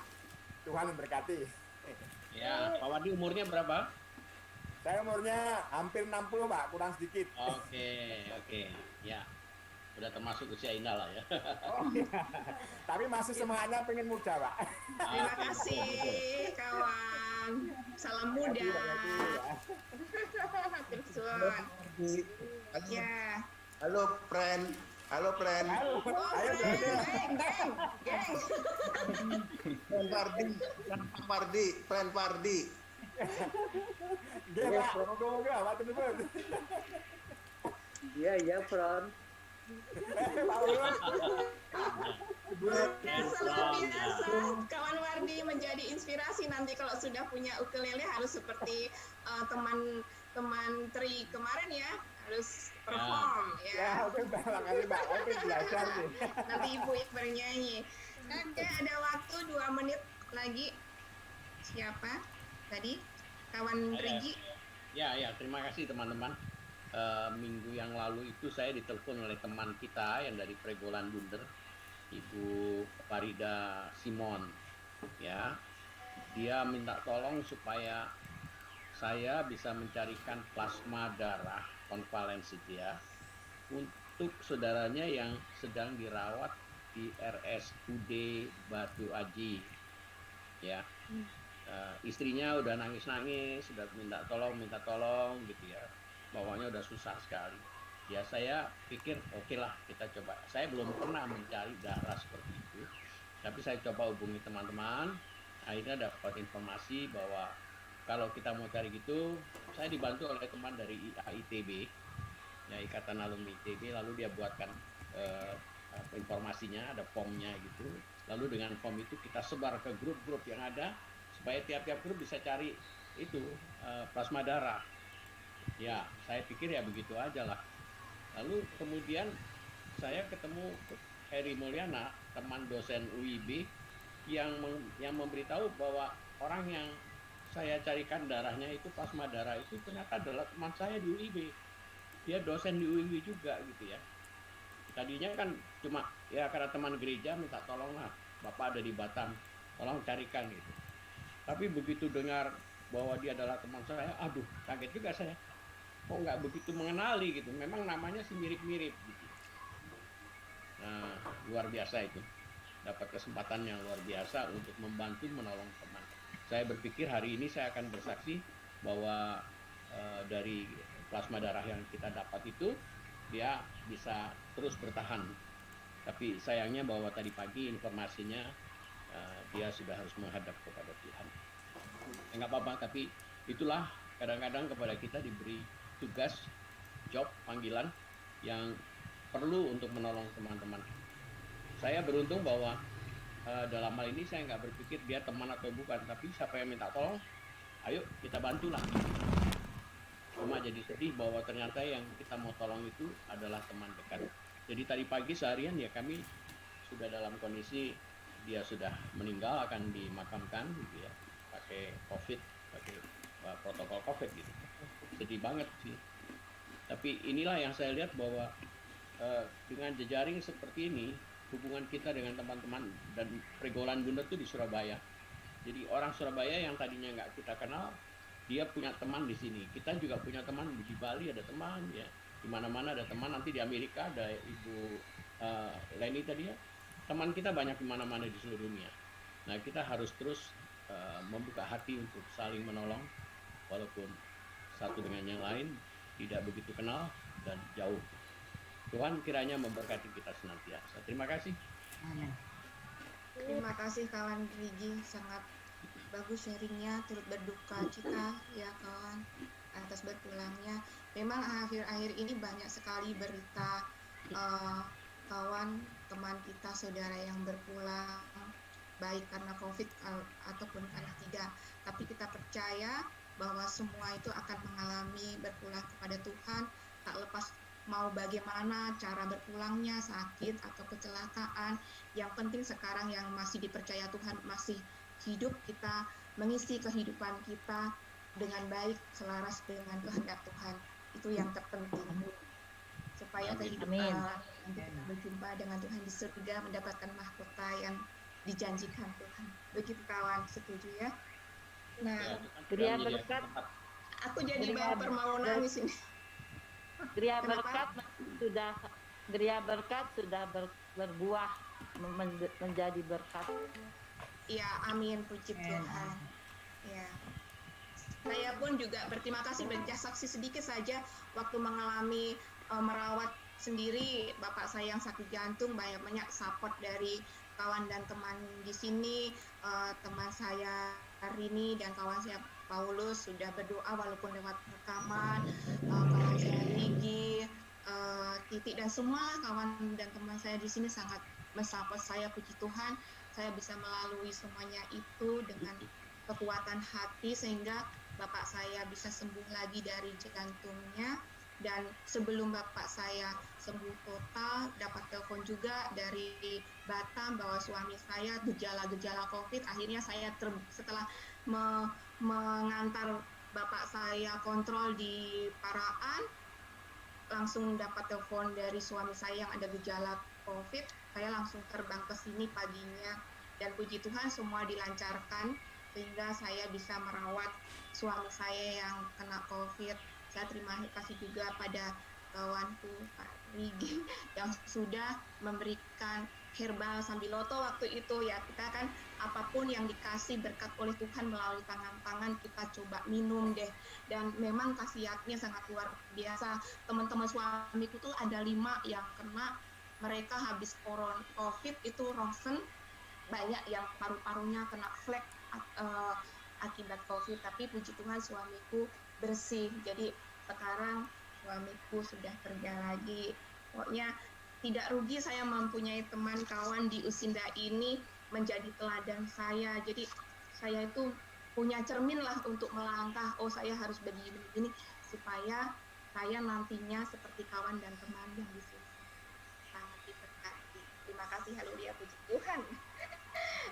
Tuhan memberkati. Ya, Pak Wardi umurnya berapa? Saya umurnya hampir 60 Pak, kurang sedikit. Oke. Ya. Udah termasuk usia indah lah ya. Tapi masih semangatnya pengen muda Pak. Terima kasih kawan. Salam muda. Terus ya. Halo friend. Halo friend. Ayo friend Pardi. Iya, Pak. Moga-moga, Pak, teman-teman. Iya, Fron. Luar biasa. Kawan Wardi menjadi inspirasi nanti kalau sudah punya ukulele harus seperti teman Tri kemarin ya, harus perform ya. Oke, Mbak. Oke, belajar nih. Nanti Ibu bernyanyi. Oke, ada waktu 2 menit lagi. Siapa tadi? Kawan Rigi. Ya, terima kasih teman-teman. Minggu yang lalu itu saya ditelepon oleh teman kita yang dari Pregolan Bunder, Ibu Farida Simon. Ya, dia minta tolong supaya saya bisa mencarikan plasma darah konvalensi dia untuk saudaranya yang sedang dirawat di RSUD Batu Aji. Ya, istrinya udah nangis-nangis, sudah minta tolong gitu ya. Bawahnya udah susah sekali. Ya saya pikir oke lah kita coba. Saya belum pernah mencari darah seperti itu, tapi saya coba hubungi teman-teman. Akhirnya dapat informasi bahwa kalau kita mau cari gitu, saya dibantu oleh teman dari IAITB, ya Ikatan Alumni ITB, lalu dia buatkan informasinya, ada formnya gitu. Lalu dengan form itu kita sebar ke grup-grup yang ada, supaya tiap-tiap grup bisa cari itu plasma darah. Ya, saya pikir ya begitu aja lah. Lalu kemudian saya ketemu Heri Mulyana, teman dosen UIB, yang memberitahu bahwa orang yang saya carikan darahnya itu plasma darah itu ternyata adalah teman saya di UIB. Dia dosen di UIB juga gitu ya. Tadinya kan cuma ya karena teman gereja minta tolonglah, Bapak ada di Batam, tolong carikan gitu. Tapi begitu dengar bahwa dia adalah teman saya, aduh kaget juga saya. Kok nggak begitu mengenali gitu, memang namanya sih mirip-mirip gitu. Nah, luar biasa itu. Dapat kesempatan yang luar biasa untuk membantu menolong teman. Saya berpikir hari ini saya akan bersaksi bahwa dari plasma darah yang kita dapat itu dia bisa terus bertahan. Tapi sayangnya bahwa tadi pagi informasinya dia sudah harus menghadap kepada Tuhan. Enggak apa-apa, tapi itulah kadang-kadang kepada kita diberi tugas, job, panggilan yang perlu untuk menolong teman-teman. Saya beruntung bahwa dalam hal ini saya nggak berpikir dia teman atau bukan, tapi siapa yang minta tolong, ayo kita bantulah. Cuma jadi sedih bahwa ternyata yang kita mau tolong itu adalah teman dekat. Jadi tadi pagi seharian ya kami sudah dalam kondisi dia sudah meninggal, akan dimakamkan gitu ya, pakai COVID, pakai protokol COVID gitu. Sedih banget sih. Tapi inilah yang saya lihat bahwa dengan jejaring seperti ini, hubungan kita dengan teman-teman dan Pregolan Bunda itu di Surabaya. Jadi orang Surabaya yang tadinya nggak kita kenal, dia punya teman di sini. Kita juga punya teman di Bali, ada teman ya. Di mana-mana ada teman. Nanti di Amerika ada Ibu Leni tadi ya. Teman kita banyak di mana-mana di seluruh dunia. Nah kita harus terus membuka hati untuk saling menolong, walaupun satu dengan yang lain tidak begitu kenal dan jauh. Tuhan kiranya memberkati kita senantiasa. Terima kasih. Terima kasih kawan Rigi, sangat bagus sharingnya, turut berduka cita ya kawan atas berpulangnya. Memang akhir-akhir ini banyak sekali berita kawan, teman kita, saudara yang berpulang, baik karena COVID ataupun karena tidak. Tapi kita percaya bahwa semua itu akan mengalami berpulang kepada Tuhan, tak lepas mau bagaimana cara berpulangnya, sakit atau kecelakaan. Yang penting sekarang yang masih dipercaya Tuhan masih hidup, kita mengisi kehidupan kita dengan baik, selaras dengan kehendak Tuhan. Itu yang terpenting. Supaya kehidupan kita berjumpa dengan Tuhan di surga, mendapatkan mahkota yang dijanjikan Tuhan. Begitu kawan, setuju ya? Nah, Geria berkat. Aku jadi baper mau nangis ini. Geria berkat sudah berbuah menjadi berkat. Ya, amin, puji Tuhan. Ya. Saya pun juga berterima kasih, bersaksi sedikit saja waktu mengalami merawat sendiri bapak saya yang sakit jantung, banyak support dari kawan dan teman di sini. Teman saya Rini dan kawan saya Paulus sudah berdoa walaupun lewat rekaman, kawan saya Rigi, Titik dan semua kawan dan teman saya di sini sangat mensupport saya, puji Tuhan. Saya bisa melalui semuanya itu dengan kekuatan hati sehingga bapak saya bisa sembuh lagi dari jantungnya. Dan sebelum bapak saya sembuh total, dapat telepon juga dari Batam bahwa suami saya gejala-gejala COVID. Akhirnya saya setelah mengantar bapak saya kontrol di Paraan, langsung dapat telepon dari suami saya yang ada gejala COVID. Saya langsung terbang ke sini paginya, dan puji Tuhan semua dilancarkan sehingga saya bisa merawat suami saya yang kena COVID. Saya terima kasih juga pada kawanku Pak Rigi yang sudah memberikan herbal sambiloto waktu itu ya. Kita kan apapun yang dikasih berkat oleh Tuhan melalui tangan-tangan kita coba minum deh, dan memang khasiatnya sangat luar biasa. Teman-teman suamiku tuh ada 5 yang kena, mereka habis COVID itu ronsen, banyak yang paru-parunya kena flek akibat COVID, tapi puji Tuhan suamiku bersih. Jadi sekarang suamiku sudah kerja lagi. Pokoknya tidak rugi saya mempunyai teman kawan di Usinda ini menjadi teladan saya. Jadi saya itu punya cermin lah untuk melangkah. Oh, saya harus begini supaya saya nantinya seperti kawan dan teman yang di sini. Sangat diberkati. Terima kasih, haleluya, puji Tuhan.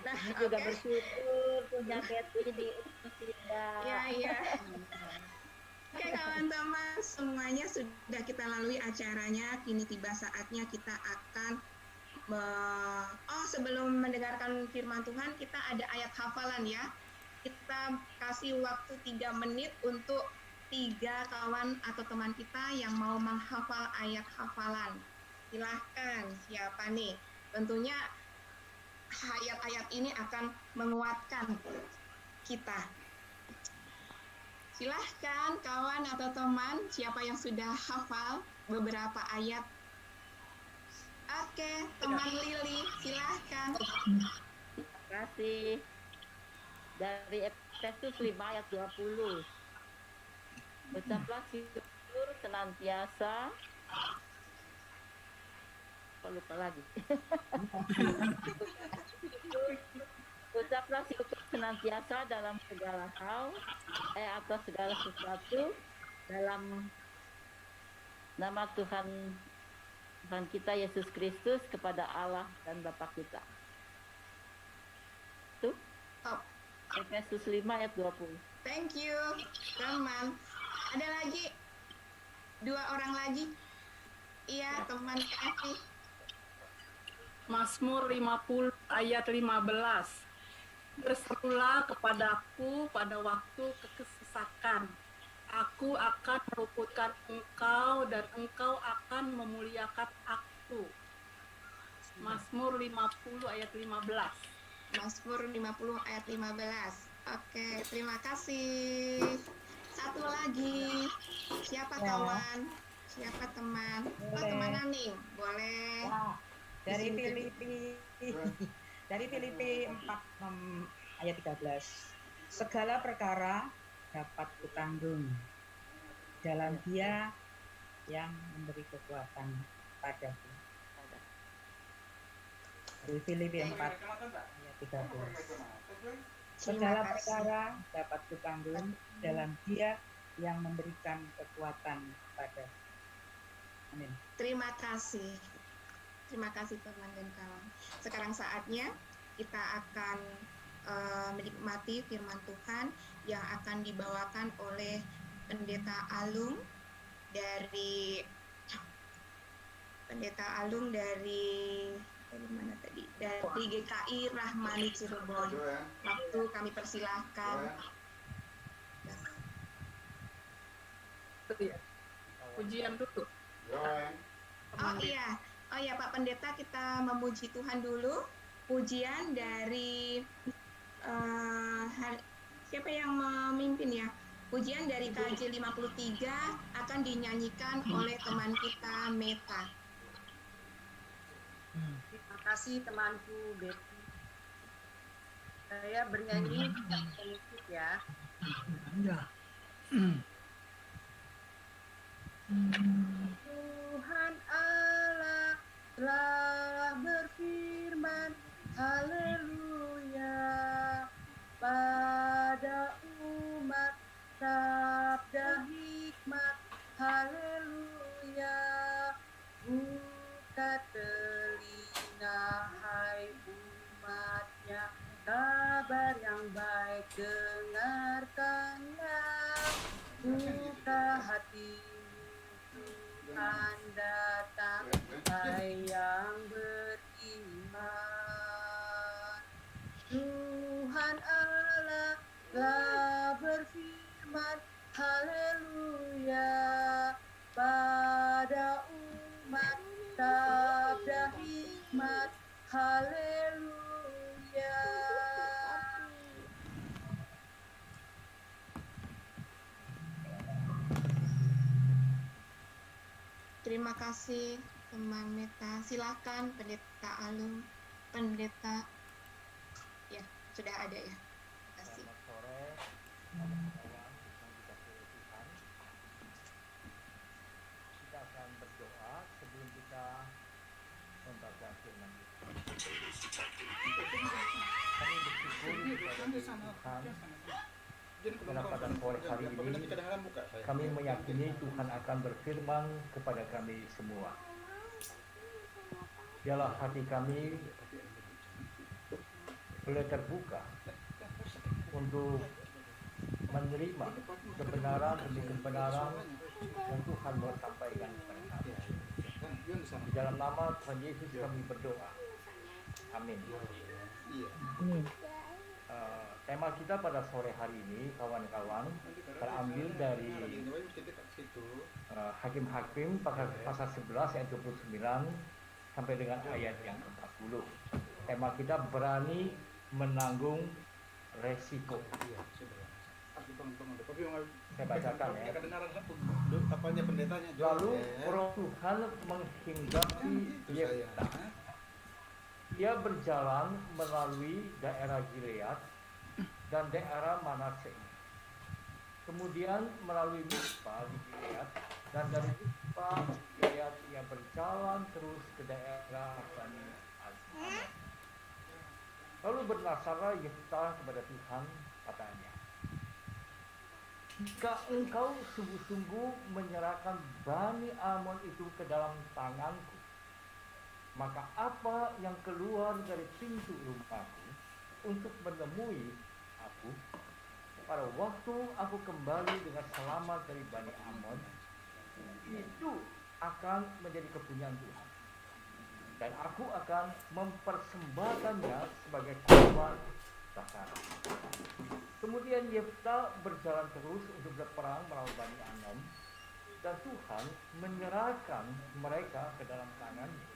Nah, juga bersyukur punya Betty di Usinda. Ya. Oke kawan-teman, semuanya sudah kita lalui acaranya. Kini tiba saatnya kita akan sebelum mendengarkan firman Tuhan, kita ada ayat hafalan ya. Kita kasih waktu 3 menit untuk 3 kawan atau teman kita yang mau menghafal ayat hafalan. Silahkan, siapa nih? Tentunya ayat-ayat ini akan menguatkan kita. Silahkan kawan atau teman, siapa yang sudah hafal beberapa ayat. Oke, teman Lili, silahkan. Terima kasih. Dari Efesus 5 ayat 20. Ucaplah syukur senantiasa. Lupa lagi. Ucaplah syukur senantiasa dalam segala hal, atas segala sesuatu dalam nama Tuhan kita Yesus Kristus kepada Allah dan Bapa kita. Itu Efesus 5 ayat 20. Thank you, teman. Ada lagi? 2 orang lagi? Iya, teman Evi. Mazmur 50 ayat 15. Berserulah kepadaku pada waktu kesesakan. Aku akan meluputkan engkau dan engkau akan memuliakan aku. Mazmur 50 ayat 15. Mazmur 50 ayat 15. Oke, terima kasih. Satu lagi. Siapa kawan? Siapa teman? Teman Aning, boleh. Dari Filipi 4 ayat 13. Segala perkara dapat kutanggung dalam Dia yang memberi kekuatan padaku. Dari Filipi 4 ayat 13. Segala perkara dapat kutanggung dalam Dia yang memberikan kekuatan padaku. Amin. Terima kasih. Terima kasih teman dan kawan. Sekarang saatnya kita akan menikmati firman Tuhan yang akan dibawakan oleh Pendeta Alung dari mana tadi? Dari GKI Rahmani Cirebon. Waktu kami persilahkan. Pujian dulu. Oh iya Pak Pendeta, kita memuji Tuhan dulu. Pujian dari siapa yang memimpin ya? Pujian dari KJ 53 akan dinyanyikan oleh teman kita Meta. Terima kasih temanku Betty. Saya bernyanyi tidak sedikit ya. Tuhan Allah telah berfirman, haleluya, pada umat sabda hikmat, haleluya, buka telinga hai umatnya, kabar yang baik dengarkanlah, buka hati Tuhan datang, hai yang beriman. Tuhan Allah telah berfirman, haleluya, pada umat sabda hikmat, haleluya. Terima kasih teman Meta. Silakan Pendeta Alung. Pendeta, ya sudah ada ya. Terima kasih. Selamat sore Tuhan, pada sore hari ini kami meyakini Tuhan akan berfirman kepada kami semua. Biarlah hati kami boleh terbuka untuk menerima kebenaran demi kebenaran yang Tuhan mau sampaikan kepada kami. Di dalam nama Tuhan Yesus kami berdoa. Amin. Tema kita pada sore hari ini, kawan-kawan, terambil dari Hakim-Hakim pasal 11 ayat 29 sampai dengan ayat yang ke-40. Tema kita berani menanggung resiko. Saya bacakan ya. Lalu Roh Tuhan menghinggapi Yefta. Ia berjalan melalui daerah Gilead dan daerah Manase. Kemudian melalui Mizpah di Gilead, dan dari Mizpah Gilead ia berjalan terus ke daerah Bani Ammon. Lalu bernasarlah Yefta kepada Tuhan, katanya, jika engkau sungguh-sungguh menyerahkan Bani Ammon itu ke dalam tanganku, maka apa yang keluar dari pintu rumahku untuk menemui aku pada waktu aku kembali dengan selamat dari Bani Ammon, itu akan menjadi kepunyaan Tuhan, dan aku akan mempersembahkannya sebagai korban bakaran. Kemudian Yefta berjalan terus untuk berperang melawan Bani Ammon, dan Tuhan menyerahkan mereka ke dalam tangannya.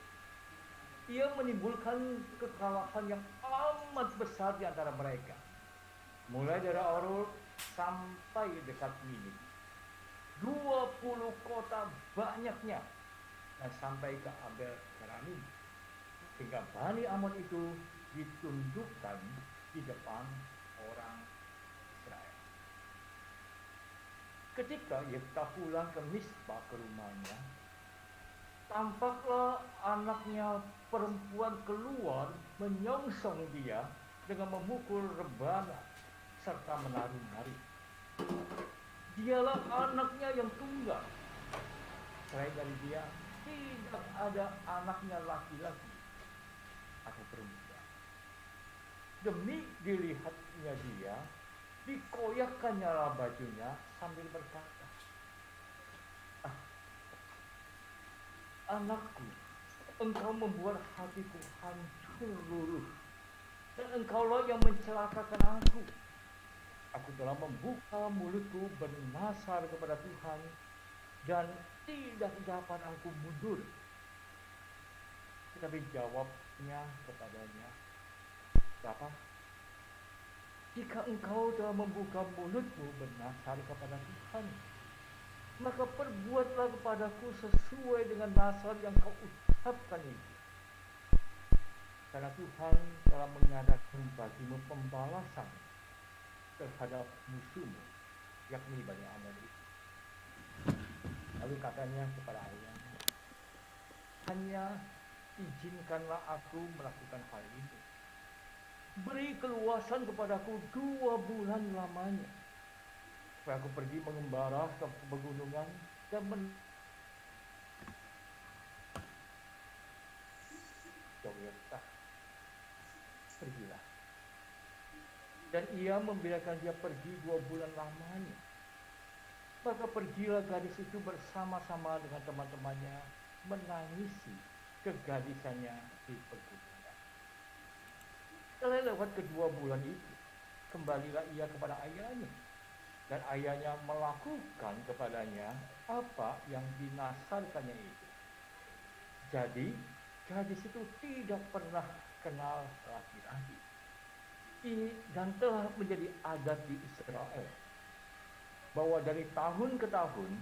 Ia menimbulkan kekalahan yang amat besar di antara mereka, mulai dari Orul sampai dekat Minik, 20 kota banyaknya, dan sampai ke Abel Keramim, sehingga Bani Ammon itu ditundukkan di depan orang Israel. Ketika Yefta pulang ke Mizpah ke rumahnya, tampaklah anaknya perempuan keluar menyongsong dia dengan memukul rebana serta menari-nari. Dialah anaknya yang tunggal. Selain dari dia, tidak ada anaknya laki-laki atau perempuan. Demi dilihatnya dia, dikoyakkannya bajunya sambil berkata, anakku, engkau membuat hatiku hancur luluh, dan engkaulah yang mencelakakan aku. Aku telah membuka mulutku bernasar kepada Tuhan, dan tidak dapat aku mundur. Tetapi jawabnya kepadanya, Bapa, jika engkau telah membuka mulutmu bernasar kepada Tuhan, maka perbuatlah kepadaku sesuai dengan nasar yang kau ucapkan itu. Karena Tuhan telah mengadakan bagimu pembalasan terhadap musuhmu, yakni Bani Ammon itu. Lalu katanya kepada ayahnya, hanya izinkanlah aku melakukan hal ini. Beri keluasan kepadaku 2 bulan lamanya, supaya aku pergi mengembara ke pegunungan dan Yefta, pergilah. Dan ia membiarkan dia pergi 2 bulan lamanya. Maka pergilah gadis itu bersama-sama dengan teman-temannya menangisi kegadisannya di pegunungan. Setelah lewat kedua bulan itu, kembalilah ia kepada ayahnya. Dan ayahnya melakukan kepadanya apa yang dinasarkannya itu. Jadi, gadis itu tidak pernah kenal laki-laki. Ini dan telah menjadi adat di Israel, bahwa dari tahun ke tahun,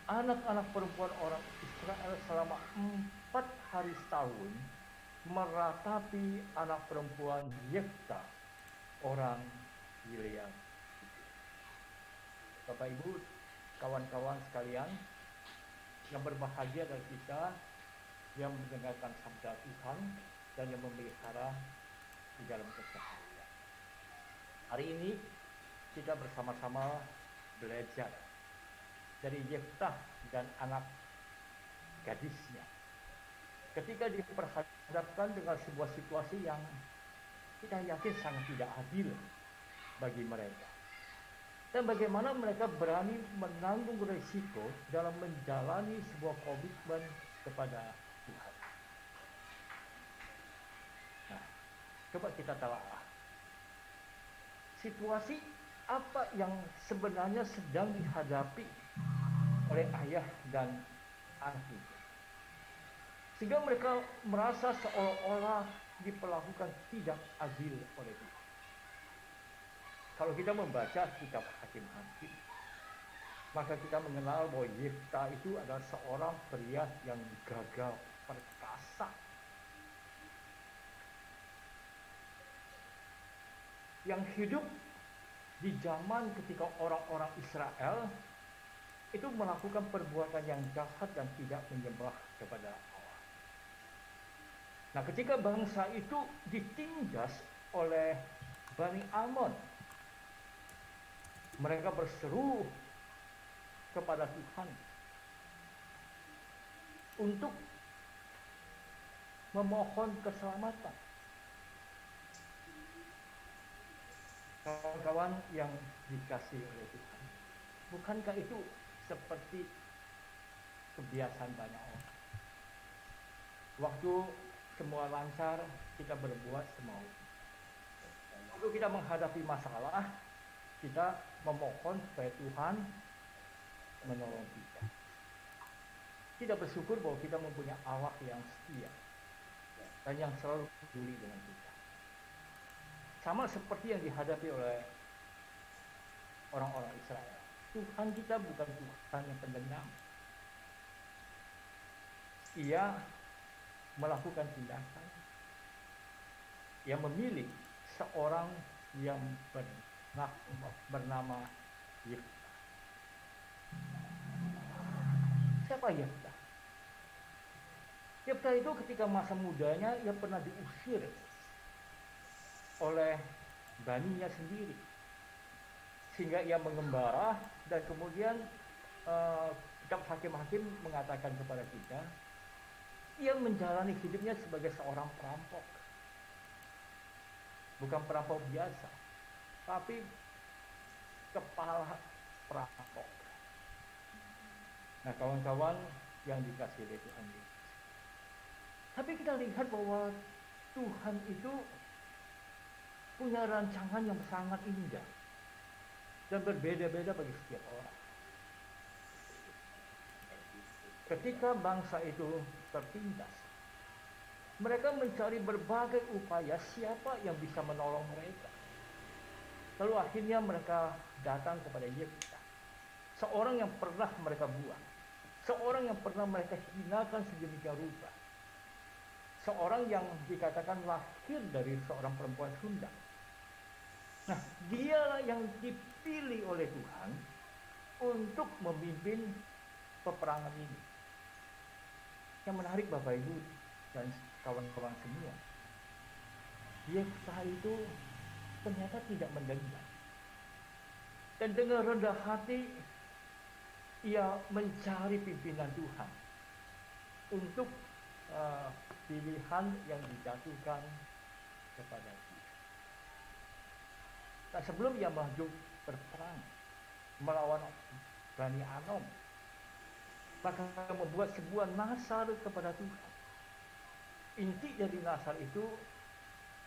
anak-anak perempuan orang Israel selama 4 hari setahun meratapi anak perempuan Yefta, orang Gilead. Bapak Ibu, kawan-kawan sekalian, yang berbahagia dari kita yang mendengarkan sabda Tuhan dan yang memelihara di dalam keseharian. Hari ini kita bersama-sama belajar dari Yeftah dan anak gadisnya. Ketika diperhadapkan dengan sebuah situasi yang kita yakin sangat tidak adil bagi mereka. Dan bagaimana mereka berani menanggung risiko dalam menjalani sebuah komitmen kepada Tuhan. Nah, coba kita telah situasi apa yang sebenarnya sedang dihadapi oleh ayah dan anak itu. Sehingga mereka merasa seolah-olah diperlakukan tidak adil oleh Tuhan. Kalau kita membaca kitab Hakim-Hakim, maka kita mengenal bahwa Yeftah itu adalah seorang pria yang gagah perkasa, yang hidup di zaman ketika orang-orang Israel itu melakukan perbuatan yang jahat dan tidak menyembah kepada Allah. Nah, ketika bangsa itu ditindas oleh Bani Amon, mereka berseru kepada Tuhan untuk memohon keselamatan. Kawan-kawan yang dikasihi oleh Tuhan, bukankah itu seperti kebiasaan banyak orang? Waktu semua lancar, kita berbuat semau. Waktu kita menghadapi masalah, kita memohon supaya Tuhan menolong kita. Kita bersyukur bahwa kita mempunyai Allah yang setia dan yang selalu peduli dengan kita. Sama seperti yang dihadapi oleh orang-orang Israel. Tuhan kita bukan Tuhan yang pendendam. Ia melakukan tindakan. Ia memilih seorang yang bernama Yeftah. Siapa Yeftah? Yeftah itu ketika masa mudanya ia pernah diusir oleh baninya sendiri, sehingga ia mengembara dan kemudian kitab Hakim-Hakim mengatakan kepada kita, ia menjalani hidupnya sebagai seorang perampok, bukan perampok biasa, tapi kepala perampok. Nah, kawan-kawan yang dikasihi oleh Tuhan Yesus, tapi kita lihat bahwa Tuhan itu punya rancangan yang sangat indah dan berbeda-beda bagi setiap orang. Ketika bangsa itu tertindas, mereka mencari berbagai upaya siapa yang bisa menolong mereka. Lalu akhirnya mereka datang kepada Yeftah, seorang yang pernah mereka buang, seorang yang pernah mereka hinakan sedemikian rupa, seorang yang dikatakan lahir dari seorang perempuan Sunda. Nah, dialah yang dipilih oleh Tuhan untuk memimpin peperangan ini. Yang menarik Bapak Ibu dan kawan-kawan semua, Yeftah itu ternyata tidak mendendam. Dan dengan rendah hati, ia mencari pimpinan Tuhan untuk pilihan yang dijatuhkan kepada dia. Nah, sebelum ia maju berperang melawan Bani Amon, maka membuat sebuah nasar kepada Tuhan. Inti dari nasar itu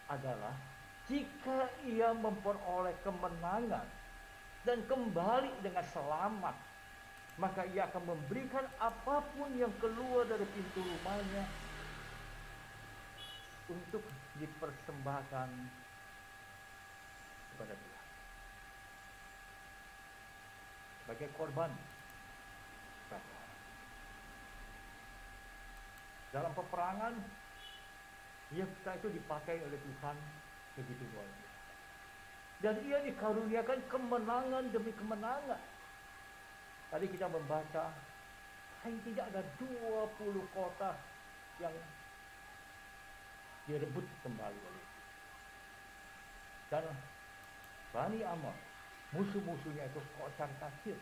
adalah jika ia memperoleh kemenangan dan kembali dengan selamat, maka ia akan memberikan apapun yang keluar dari pintu rumahnya untuk dipersembahkan kepada Tuhan sebagai korban. Dalam peperangan, Yeftah itu dipakai oleh Tuhan begitu luar biasa. Dan ia dikaruniakan kemenangan demi kemenangan. Tadi kita membaca, paling tidak ada 20 kota yang direbut kembali oleh Tuhan. Dan Bani Amon, musuh-musuhnya itu kocar kacir,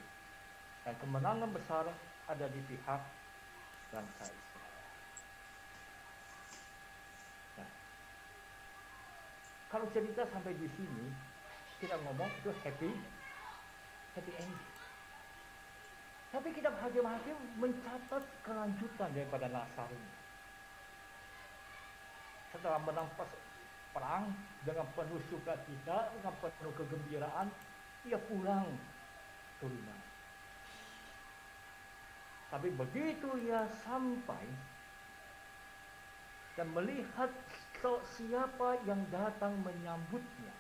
dan kemenangan besar ada di pihak bangsa Israel. Nah, kalau cerita sampai di sini, kita ngomong itu happy ending. Tapi kitab Hakim-Hakim mencatat kelanjutan daripada Nasar ini. Setelah menang perang dengan penuh sukacita, dengan penuh kegembiraan, ia pulang ke rumah. Tapi begitu ia sampai dan melihat siapa yang datang menyambutnya,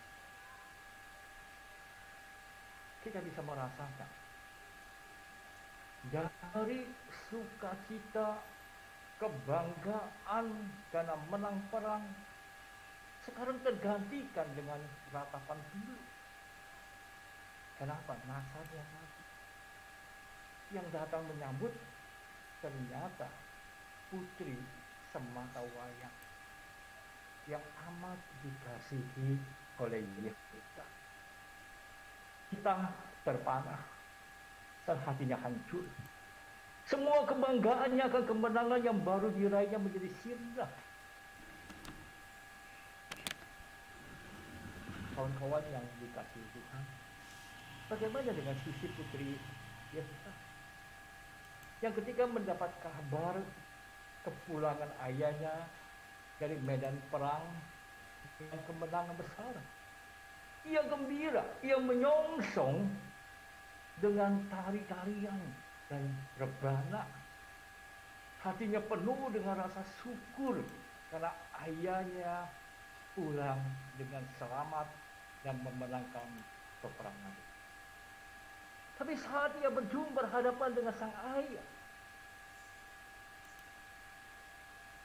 kita bisa merasakan dari sukacita, kebanggaan karena menang perang sekarang tergantikan dengan ratapan pilu. Kenapa? Nasarnya tadi yang datang menyambut ternyata putri sematawayang yang amat dikasihi oleh Yehuda. Kita terpanah dan hatinya hancur. Semua kebanggaannya akan kemenangan yang baru diraihnya menjadi sirna. Kawan-kawan yang dikasihi Tuhan, bagaimana dengan sisi putri Yehuda yang ketika mendapat kabar kepulangan ayahnya dari medan perang dengan kemenangan besar, ia gembira, ia menyongsong dengan tari-tarian dan rebana. Hatinya penuh dengan rasa syukur karena ayahnya pulang dengan selamat dan memenangkan peperangan. Tapi saat ia berhadapan dengan sang ayah,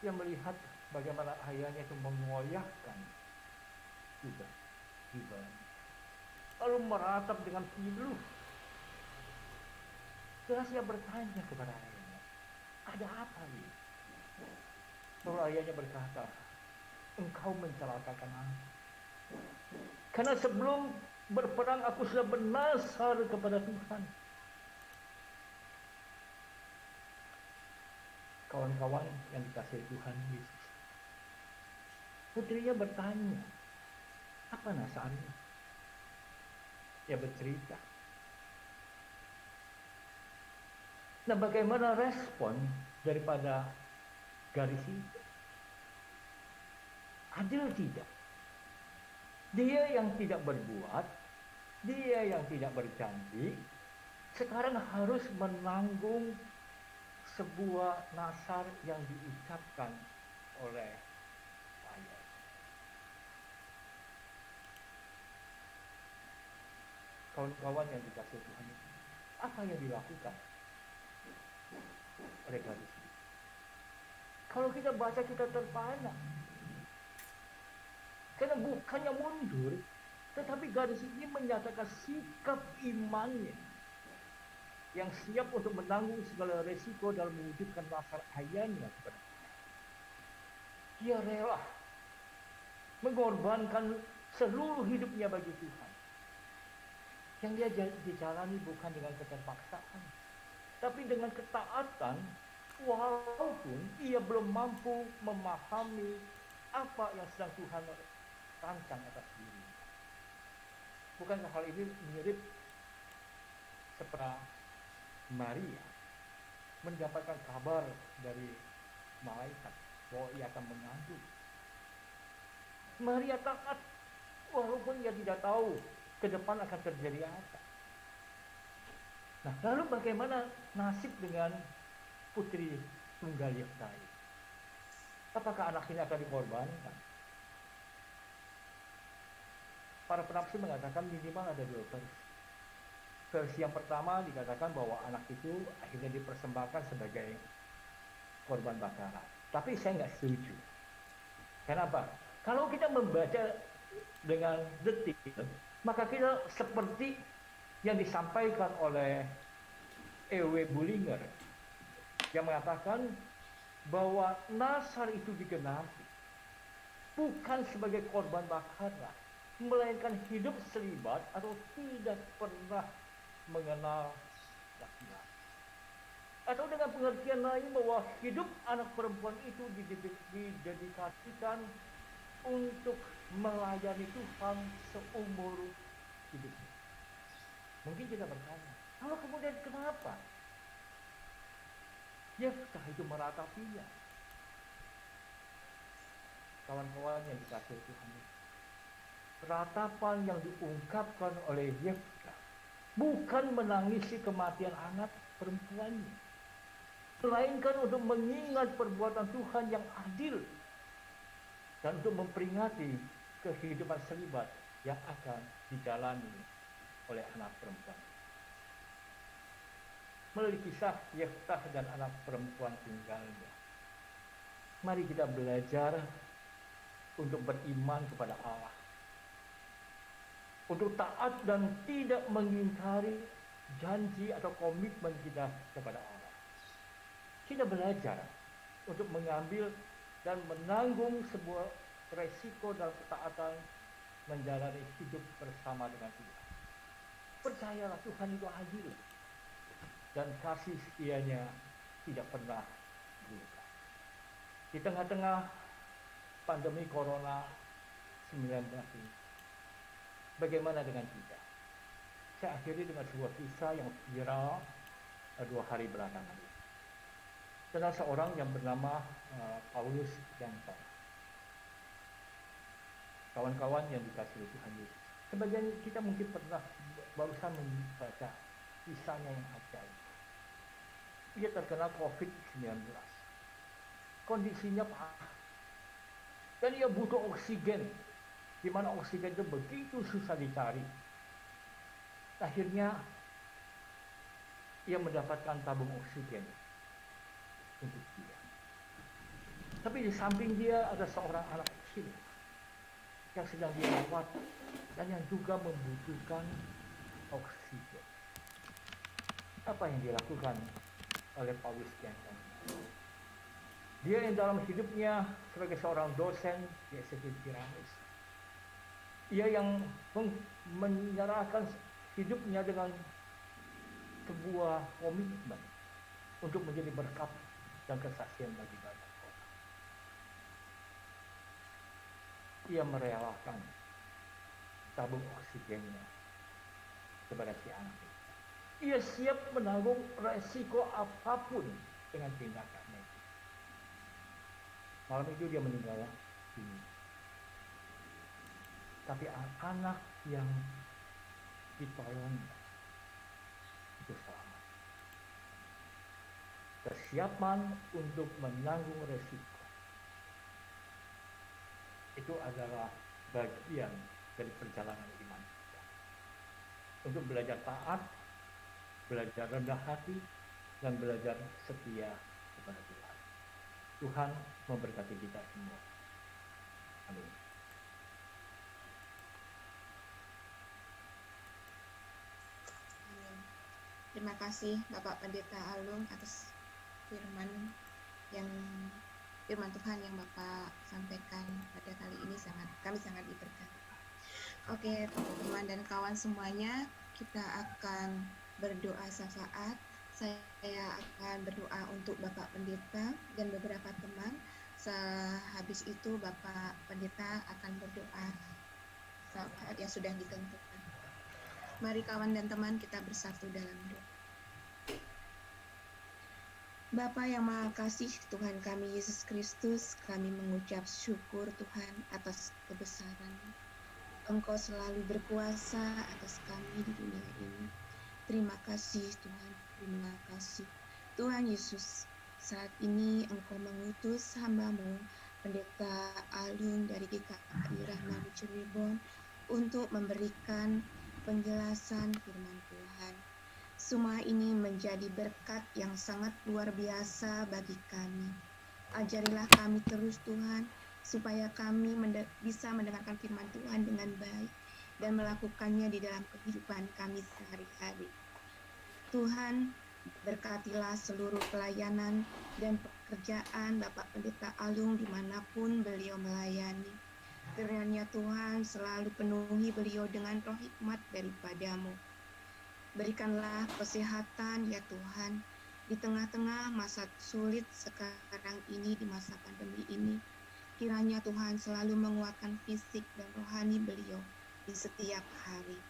ia melihat bagaimana ayahnya itu mengoyakkan kuda gibanya, lalu meratap dengan pilu. Terus ia bertanya kepada ayahnya, ada apa ini? Lalu ayahnya berkata, engkau mencelakakan aku. Karena sebelum berperang aku sudah bernasar kepada Tuhan. Kawan-kawan yang dikasihi Tuhan Yesus, putrinya bertanya, apa nasarnya? Ia bercerita. Nah, bagaimana respon daripada gadis itu? Adil tidak? Dia yang tidak berbuat, dia yang tidak berjanji, sekarang harus menanggung sebuah nasar yang diucapkan oleh ayah. Kawan-kawan yang dikasihi Tuhan, apa yang dilakukan oleh gadis ini? Kalau kita baca, kita terpana. Karena bukannya mundur, tetapi gadis ini menyatakan sikap imannya yang siap untuk menanggung segala resiko dalam mewujudkan nasar ayahnya kepada Tuhan. Dia rela mengorbankan seluruh hidupnya bagi Tuhan. Yang dia dijalani bukan dengan keterpaksaan, tapi dengan ketaatan, walaupun ia belum mampu memahami apa yang sedang Tuhan rancang atas diri. Bukankah hal ini mirip seperti Maria mendapatkan kabar dari malaikat bahwa ia akan mengandung. Maria taat walaupun ia tidak tahu ke depan akan terjadi apa. Nah, lalu bagaimana nasib dengan putri tunggal Yeftai? Apakah anak ini akan dikorbankan? Para penafsir mengatakan minimal ada dua versi. Versi yang pertama dikatakan bahwa anak itu akhirnya dipersembahkan sebagai korban bakaran. Tapi saya nggak setuju. Kenapa? Kalau kita membaca dengan detil, maka kita seperti yang disampaikan oleh E.W. Bullinger yang mengatakan bahwa nasar itu digenapi bukan sebagai korban bakaran, melainkan hidup selibat atau tidak pernah mengenal laki-laki. Atau dengan pengertian lain bahwa hidup anak perempuan itu didedikasikan untuk melayani Tuhan seumur hidupnya. Mungkin kita bertanya, lalu kemudian kenapa Yeftah itu meratapinya? Kawan-kawan yang dikasihi Tuhan, ratapan yang diungkapkan oleh Yeftah bukan menangisi kematian anak perempuannya, melainkan untuk mengingat perbuatan Tuhan yang adil dan untuk memperingati kehidupan selibat yang akan dijalani oleh anak perempuan. Melalui kisah Yeftah dan anak perempuan tunggalnya, mari kita belajar untuk beriman kepada Allah, untuk taat dan tidak mengingkari janji atau komitmen kita kepada Allah. Kita belajar untuk mengambil dan menanggung sebuah resiko dalam ketaatan menjalani hidup bersama dengan Tuhan. Percayalah, Tuhan itu adil dan kasih setianya tidak pernah lupa. Di tengah-tengah pandemi Corona 19 ini, bagaimana dengan kita? Saya akhiri dengan sebuah kisah yang viral 2 hari belakangan ini, tentang seorang yang bernama Paulus yang Salah. Kawan-kawan yang dikasihi Tuhan Yesus, sebagian kita mungkin pernah barusan membaca kisahnya yang ajaib. Dia terkena COVID-19. Kondisinya parah. Dan ia butuh oksigen, di mana oksigen itu begitu susah dicari. Akhirnya ia mendapatkan tabung oksigen untuk dia. Tapi di samping dia ada seorang anak kecil yang sedang dirawat dan yang juga membutuhkan oksigen. Apa yang dilakukan oleh Paulus yang dia yang dalam hidupnya sebagai seorang dosen di SMK Piramis, ia yang menyerahkan hidupnya dengan sebuah komitmen untuk menjadi berkat dan kesaksian bagi banyak orang. Ia merelakan tabung oksigennya kepada si anak itu. Ia siap menanggung resiko apapun dengan tindakannya. Malam itu dia meninggal dunia. Tapi anak yang ditolongnya itu selamat. Kesiapan untuk menanggung resiko itu adalah bagian dari perjalanan iman kita. Untuk belajar taat, belajar rendah hati, dan belajar setia kepada Tuhan. Tuhan memberkati kita semua. Amin. Terima kasih Bapak Pendeta Alung atas firman Tuhan yang Bapak sampaikan pada kali ini, kami sangat diberkati. Oke, teman-teman dan kawan semuanya, kita akan berdoa syafaat. Saya akan berdoa untuk Bapak Pendeta dan beberapa teman. Sehabis itu Bapak Pendeta akan berdoa syafaat yang sudah ditentukan. Mari kawan dan teman kita bersatu dalam doa. Bapa yang Maha Kasih, Tuhan kami Yesus Kristus, kami mengucap syukur Tuhan atas kebesaran-Mu. Engkau selalu berkuasa atas kami di dunia ini. Terima kasih Tuhan, terima kasih. Tuhan Yesus, saat ini Engkau mengutus hamba-Mu, Pendeta Alung dari GKI Rahmani Cirebon, untuk memberikan penjelasan firman Tuhan. Semua ini menjadi berkat yang sangat luar biasa bagi kami. Ajarilah kami terus Tuhan, supaya kami bisa mendengarkan firman Tuhan dengan baik dan melakukannya di dalam kehidupan kami sehari-hari. Tuhan, berkatilah seluruh pelayanan dan pekerjaan Bapak Pendeta Alung dimanapun beliau melayani. Kiranya Tuhan selalu penuhi beliau dengan roh hikmat daripadamu. Berikanlah kesehatan ya Tuhan, di tengah-tengah masa sulit sekarang ini, di masa pandemi ini. Kiranya Tuhan selalu menguatkan fisik dan rohani beliau di setiap hari.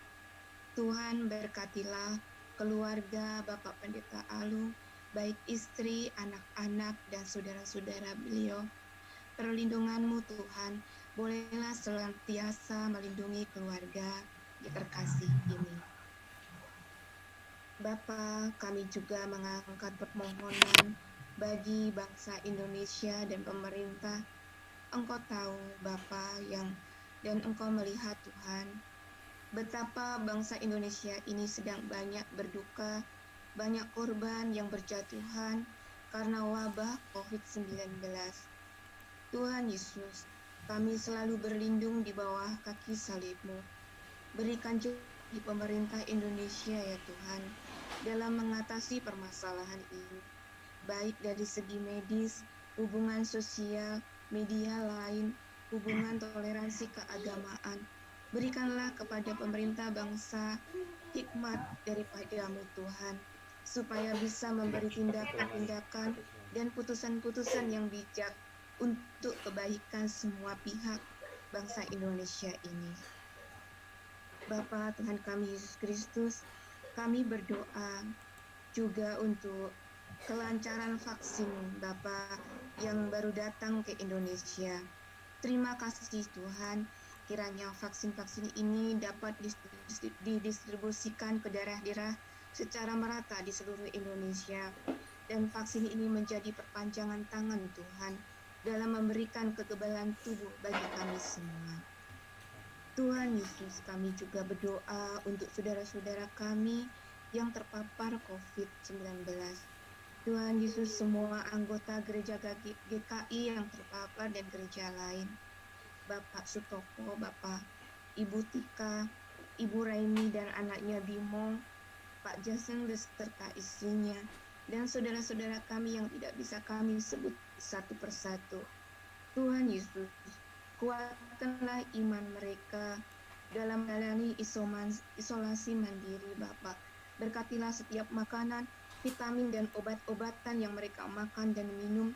Tuhan berkatilah keluarga Bapak Pendeta Alung, baik istri, anak-anak, dan saudara-saudara beliau. Perlindungan-Mu Tuhan, bolehlah senantiasa melindungi keluarga yang terkasih ini. Bapa, kami juga mengangkat permohonan bagi bangsa Indonesia dan pemerintah. Engkau tahu Bapa dan Engkau melihat Tuhan, betapa bangsa Indonesia ini sedang banyak berduka, banyak korban yang berjatuhan karena wabah COVID-19. Tuhan Yesus, kami selalu berlindung di bawah kaki salib-Mu. Berikan juga di pemerintah Indonesia ya Tuhan, dalam mengatasi permasalahan ini, baik dari segi medis, hubungan sosial, media lain, hubungan toleransi keagamaan. Berikanlah kepada pemerintah bangsa hikmat daripada-Mu Tuhan, supaya bisa memberi tindakan-tindakan dan putusan-putusan yang bijak untuk kebaikan semua pihak bangsa Indonesia ini. Bapa Tuhan kami Yesus Kristus, kami berdoa juga untuk kelancaran vaksin Bapa yang baru datang ke Indonesia. Terima kasih Tuhan, kiranya vaksin-vaksin ini dapat didistribusikan ke daerah-daerah secara merata di seluruh Indonesia, dan vaksin ini menjadi perpanjangan tangan Tuhan dalam memberikan kekebalan tubuh bagi kami semua. Tuhan Yesus, kami juga berdoa untuk saudara-saudara kami yang terpapar COVID-19. Tuhan Yesus, semua anggota gereja GKI yang terpapar dan gereja lain, Bapak Sutoko, Bapak Ibu Tika, Ibu Raini dan anaknya Bimo, Pak Jaseng beserta istrinya, dan saudara-saudara kami yang tidak bisa kami sebut satu persatu. Tuhan Yesus, kuatkanlah iman mereka dalam menjalani isolasi mandiri Bapak. Berkatilah setiap makanan, vitamin dan obat-obatan yang mereka makan dan minum.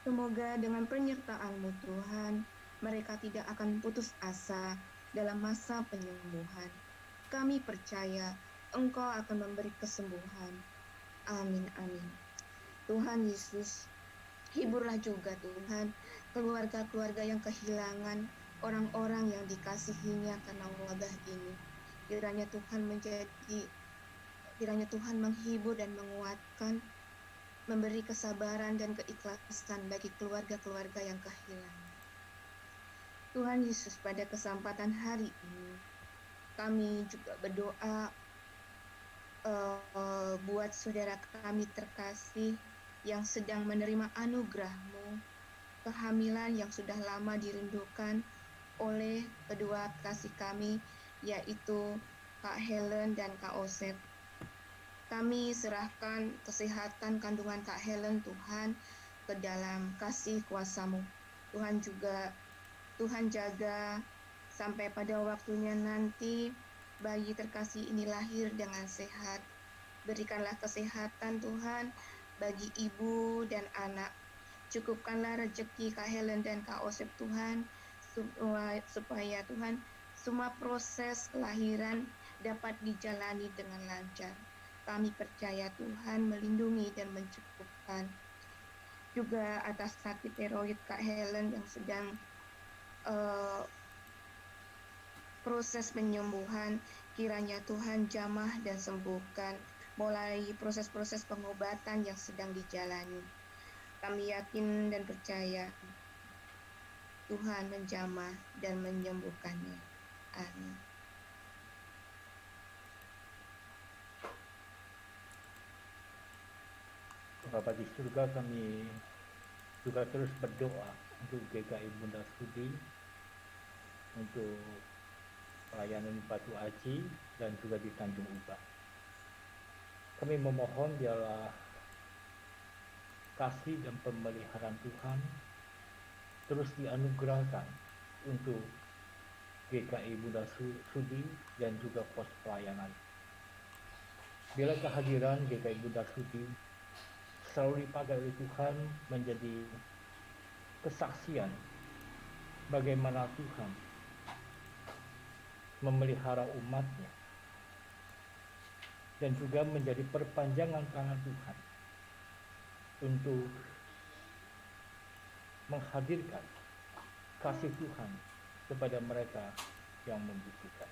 Semoga dengan penyertaan-Mu Tuhan, mereka tidak akan putus asa dalam masa penyembuhan. Kami percaya Engkau akan memberi kesembuhan. Amin, amin. Tuhan Yesus, hiburlah juga Tuhan keluarga-keluarga yang kehilangan orang-orang yang dikasihinya karena wabah ini. Kiranya Tuhan menghibur dan menguatkan, memberi kesabaran dan keikhlasan bagi keluarga-keluarga yang kehilangan. Tuhan Yesus, pada kesempatan hari ini, kami juga berdoa buat saudara kami terkasih yang sedang menerima anugerah-Mu, kehamilan yang sudah lama dirindukan oleh kedua kasih kami, yaitu Kak Helen dan Kak Osep. Kami serahkan kesehatan kandungan Kak Helen Tuhan ke dalam kasih kuasa-Mu. Tuhan jaga sampai pada waktunya nanti bayi terkasih ini lahir dengan sehat. Berikanlah kesehatan Tuhan bagi ibu dan anak. Cukupkanlah rezeki Kak Helen dan Kak Osep Tuhan, supaya Tuhan semua proses kelahiran dapat dijalani dengan lancar. Kami percaya Tuhan melindungi dan mencukupkan. Juga atas sakit tiroid Kak Helen yang sedang proses penyembuhan, kiranya Tuhan jamah dan sembuhkan, mulai proses-proses pengobatan yang sedang dijalani. Kami yakin dan percaya Tuhan menjamah dan menyembuhkannya. Amin. Bapa di surga, kami juga terus berdoa untuk GKI Bunda Studi, untuk pelayanan Batu Aji dan juga di Tanjung Uba. Kami memohon biarlah kasih dan pemeliharaan Tuhan terus dianugerahkan untuk GKI Bunda Sudi dan juga pos pelayanan. Bila kehadiran GKI Bunda Sudi selalu dipakai oleh Tuhan menjadi kesaksian bagaimana Tuhan memelihara umatnya dan juga menjadi perpanjangan tangan Tuhan untuk menghadirkan kasih Tuhan kepada mereka yang membutuhkan.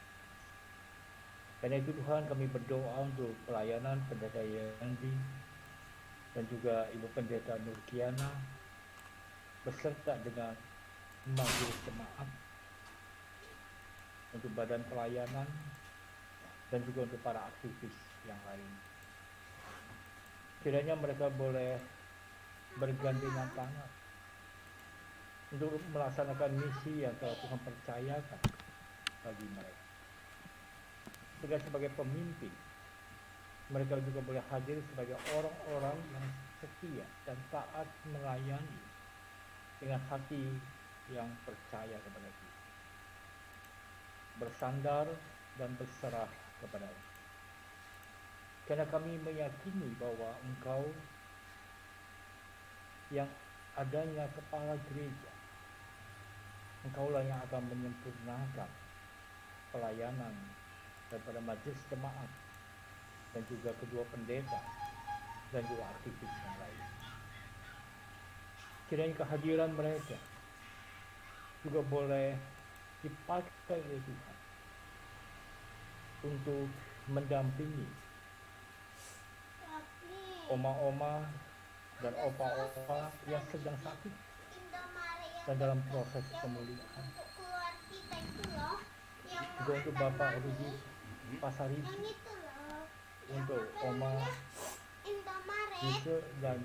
Karena itu Tuhan, kami berdoa untuk pelayanan Pendeta Yandi dan juga Ibu Pendeta Nurkiana beserta dengan majelis jemaat, untuk badan pelayanan dan juga untuk para aktivis yang lain. Kiranya mereka boleh bergandengan tangan untuk melaksanakan misi yang telah Tuhan percayakan bagi mereka. Juga sebagai pemimpin, mereka juga boleh hadir sebagai orang-orang yang setia dan taat melayani dengan hati yang percaya kepada Tuhan, bersandar dan berserah kepada Allah. Karena kami meyakini bahwa Engkau yang adanya kepala gereja, Engkaulah yang akan menyempurnakan pelayanan daripada majelis jemaat dan juga kedua pendeta dan juga aktivis yang lain. Kiranya kehadiran mereka juga boleh dipakai oleh Tuhan untuk mendampingi oma-oma dan opa-opa yang sedang sakit dan dalam proses pemulihan. Juga untuk Bapak Rudi Pasaribu, untuk Oma Yuse dan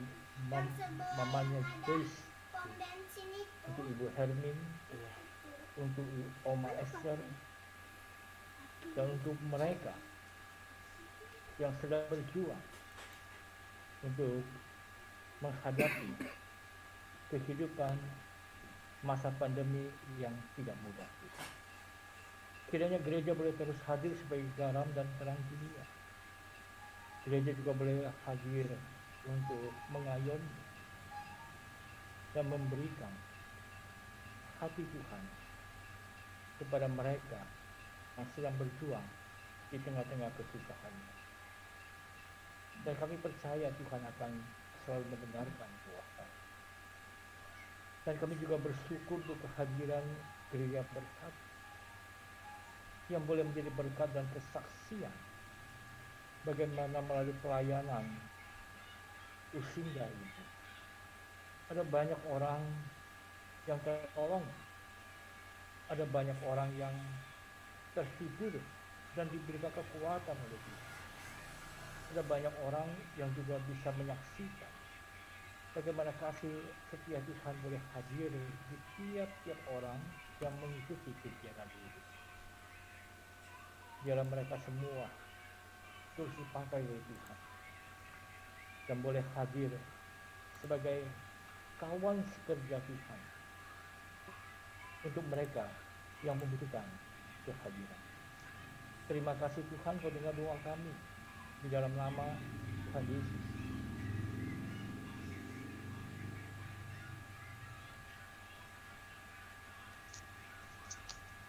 mamanya Joyce, untuk Ibu Hermin, untuk Oma Esther, dan untuk mereka yang sedang berjuang untuk menghadapi kehidupan masa pandemi yang tidak mudah. Kiranya gereja boleh terus hadir sebagai garam dan terang dunia. Gereja juga boleh hadir untuk mengayomi dan memberikan hati Tuhan kepada mereka yang sedang berjuang di tengah-tengah kesusahannya. Dan kami percaya Tuhan akan selalu mendengarkan doa kami. Dan kami juga bersyukur untuk kehadiran gereja berkat yang boleh menjadi berkat dan kesaksian bagaimana melalui pelayanan Usinda ini ada banyak orang yang tertolong, ada banyak orang yang terhibur dan diberikan kekuatan oleh Tuhan. Ada banyak orang yang juga bisa menyaksikan bagaimana kasih setia Tuhan boleh hadir di tiap-tiap orang yang mengikuti kegiatan ini. Biarlah mereka semua terus dipakai oleh Tuhan dan boleh hadir sebagai kawan sekerja Tuhan untuk mereka yang membutuhkan kehadiran. Terima kasih Tuhan, Kau dengar doa kami di dalam nama Tuhan Yesus.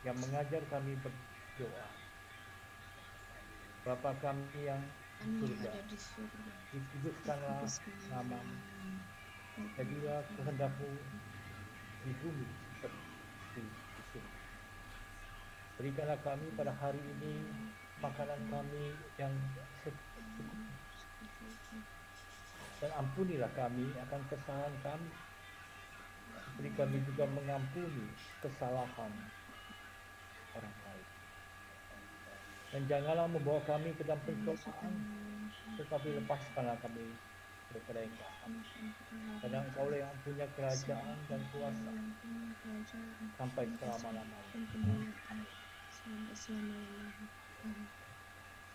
Yang mengajar kami berdoa. Bapa kami yang di surga, dikuduskanlah nama-Mu, jadilah kehendak-Mu di bumi seperti di surga. Berikanlah kami pada hari ini makanan kami yang secukupnya, dan ampunilah kami akan kesalahan kami, seperti kami juga mengampuni kesalahan orang lain. Dan janganlah membawa kami ke dalam pencobaan, tetapi lepaskanlah kami daripada yang jahat. Karena Engkaulah yang punya kerajaan dan kuasa sampai selama-lamanya.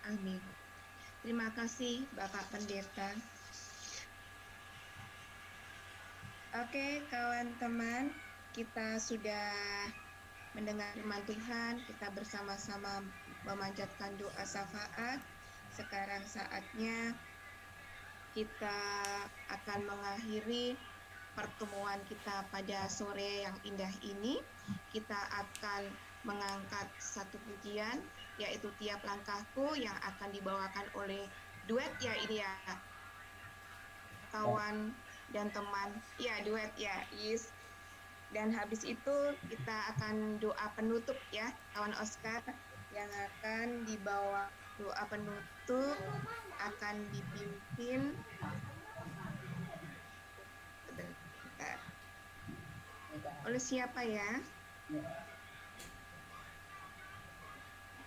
Amin. Terima kasih Bapak Pendeta. Oke, kawan teman, kita sudah mendengar firman Tuhan, kita bersama-sama memanjatkan doa syafaat. Sekarang saatnya kita akan mengakhiri pertemuan kita pada sore yang indah ini. Kita akan mengangkat satu pujian, yaitu Tiap Langkahku, yang akan dibawakan oleh duet ya ini ya, kawan dan teman. Ya, duet ya, yes. Dan habis itu kita akan doa penutup ya, kawan Oscar, yang akan dibawa doa penutup akan dipimpin sebentar. Oleh siapa ya?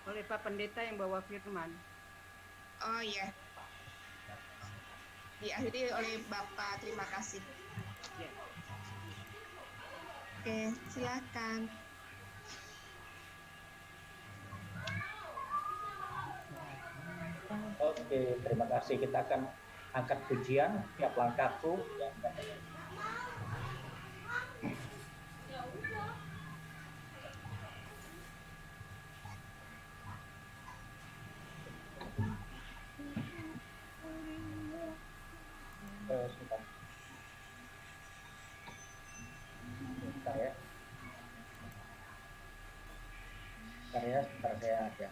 Oleh Pak Pendeta yang bawa firman. Oh ya. Diakhiri oleh Bapak, terima kasih. Ya. Oke, silakan. Oke, terima kasih. Kita akan angkat pujian Tiap Langkahku yang sebentar. Sebentar ya. Sebentar saya ada.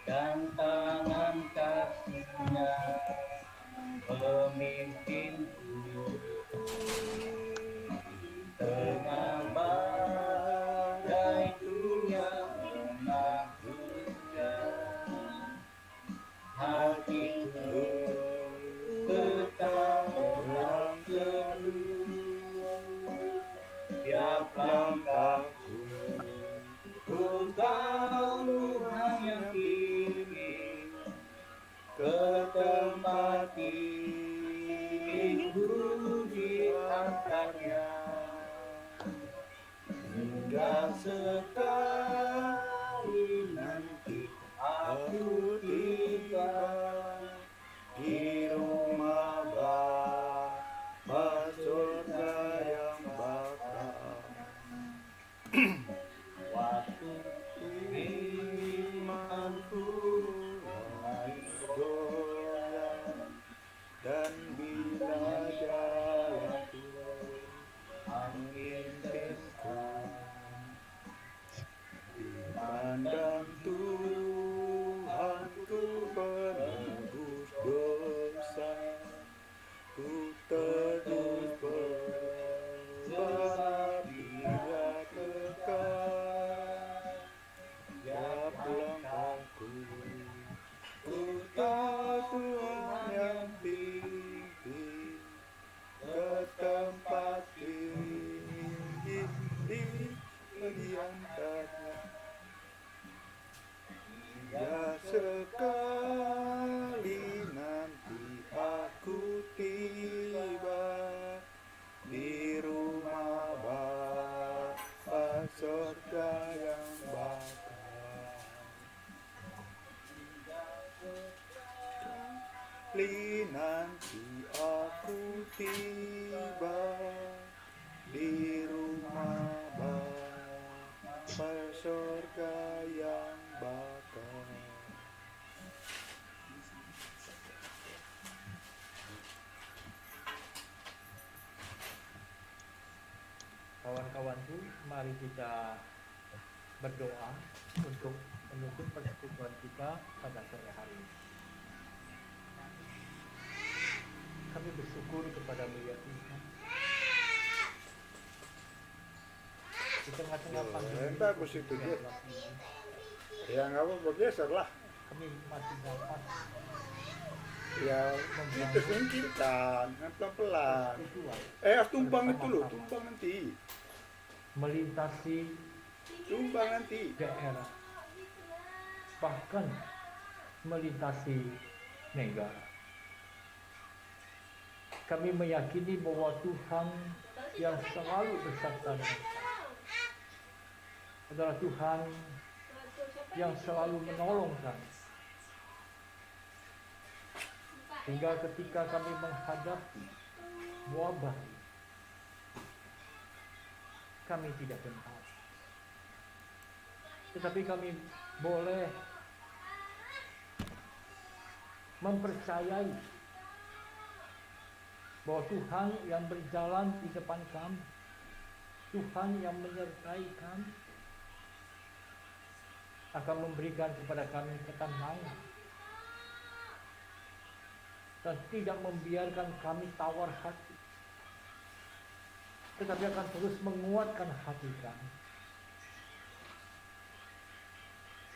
Dan tangan kasihnya memimpinku tengah badai dunia menakutkan, hatiku tetap teduh. Tiap langkahku ku tahu hanya ingin ke tempat itu diangkatnya, hingga sekali nanti aku tiba di rumah Bapa surga yang bakal. Waktu imanku mulai goyang, dan bila jalanku angin tekan, dipandang Tuhanku penebus dosa, ku terus berharap Dia kekal. Tiap langkahku ku tahu Tuhan yang pimpin ke tempat tinggi diangkatnya, hingga sekali nanti aku tiba di rumah Bapa surga yang bakal. Sekali nanti aku tiba di rumah Bapa surga yang bakal. Kawan-kawanku, mari kita berdoa untuk menutup persekutuan kita pada sore hari ini. Kami bersyukur kepadamu ya Tuhan. Di tengah-tengah pandemi bagus itu dia. Ya nggak apa-apa, geser lah. Kami masih dapat Ya itu singkirkan, pelan-pelan. Harus tumpang itu loh, tumpang nanti. melintasi Tumpang nanti. daerah bahkan melintasi negara. Kami meyakini bahwa Tuhan yang selalu bersama adalah Tuhan yang selalu menolong kami. Sehingga ketika kami menghadapi wabah, kami tidak gentar. Tetapi kami boleh mempercayai bahwa Tuhan yang berjalan di depan kami, Tuhan yang menyertai kami, akan memberikan kepada kami ketenangan dan tidak membiarkan kami tawar hati, tetapi akan terus menguatkan hati kami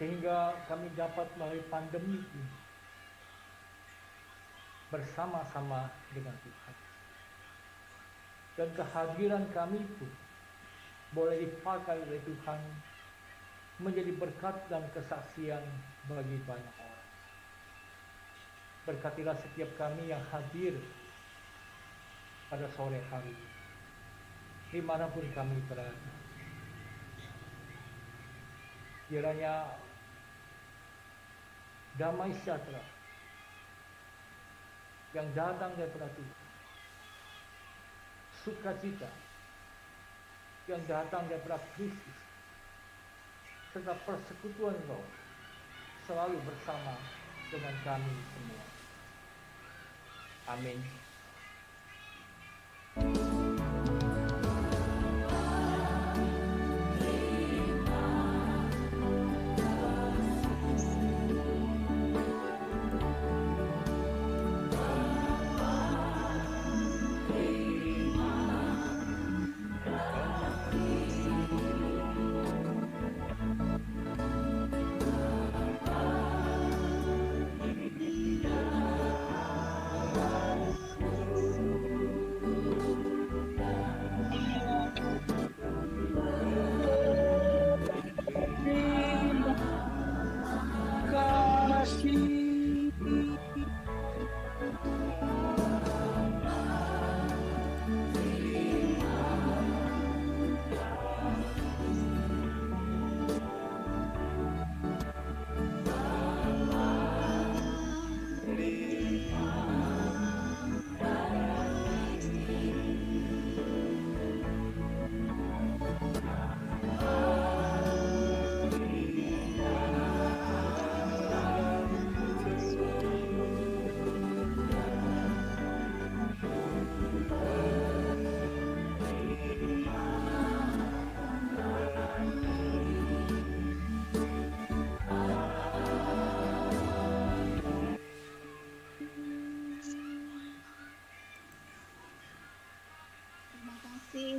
sehingga kami dapat melalui pandemi ini bersama-sama dengan Tuhan. Dan kehadiran kami itu boleh dipakai oleh Tuhan menjadi berkat dan kesaksian bagi banyak orang. Berkatilah setiap kami yang hadir pada sore hari, dimanapun kami berada. Kiranya damai sejahtera yang datang daripada Tuhan, sukacita yang datang daripada Kristus, serta persekutuan Roh selalu bersama dengan kami semua. Amin.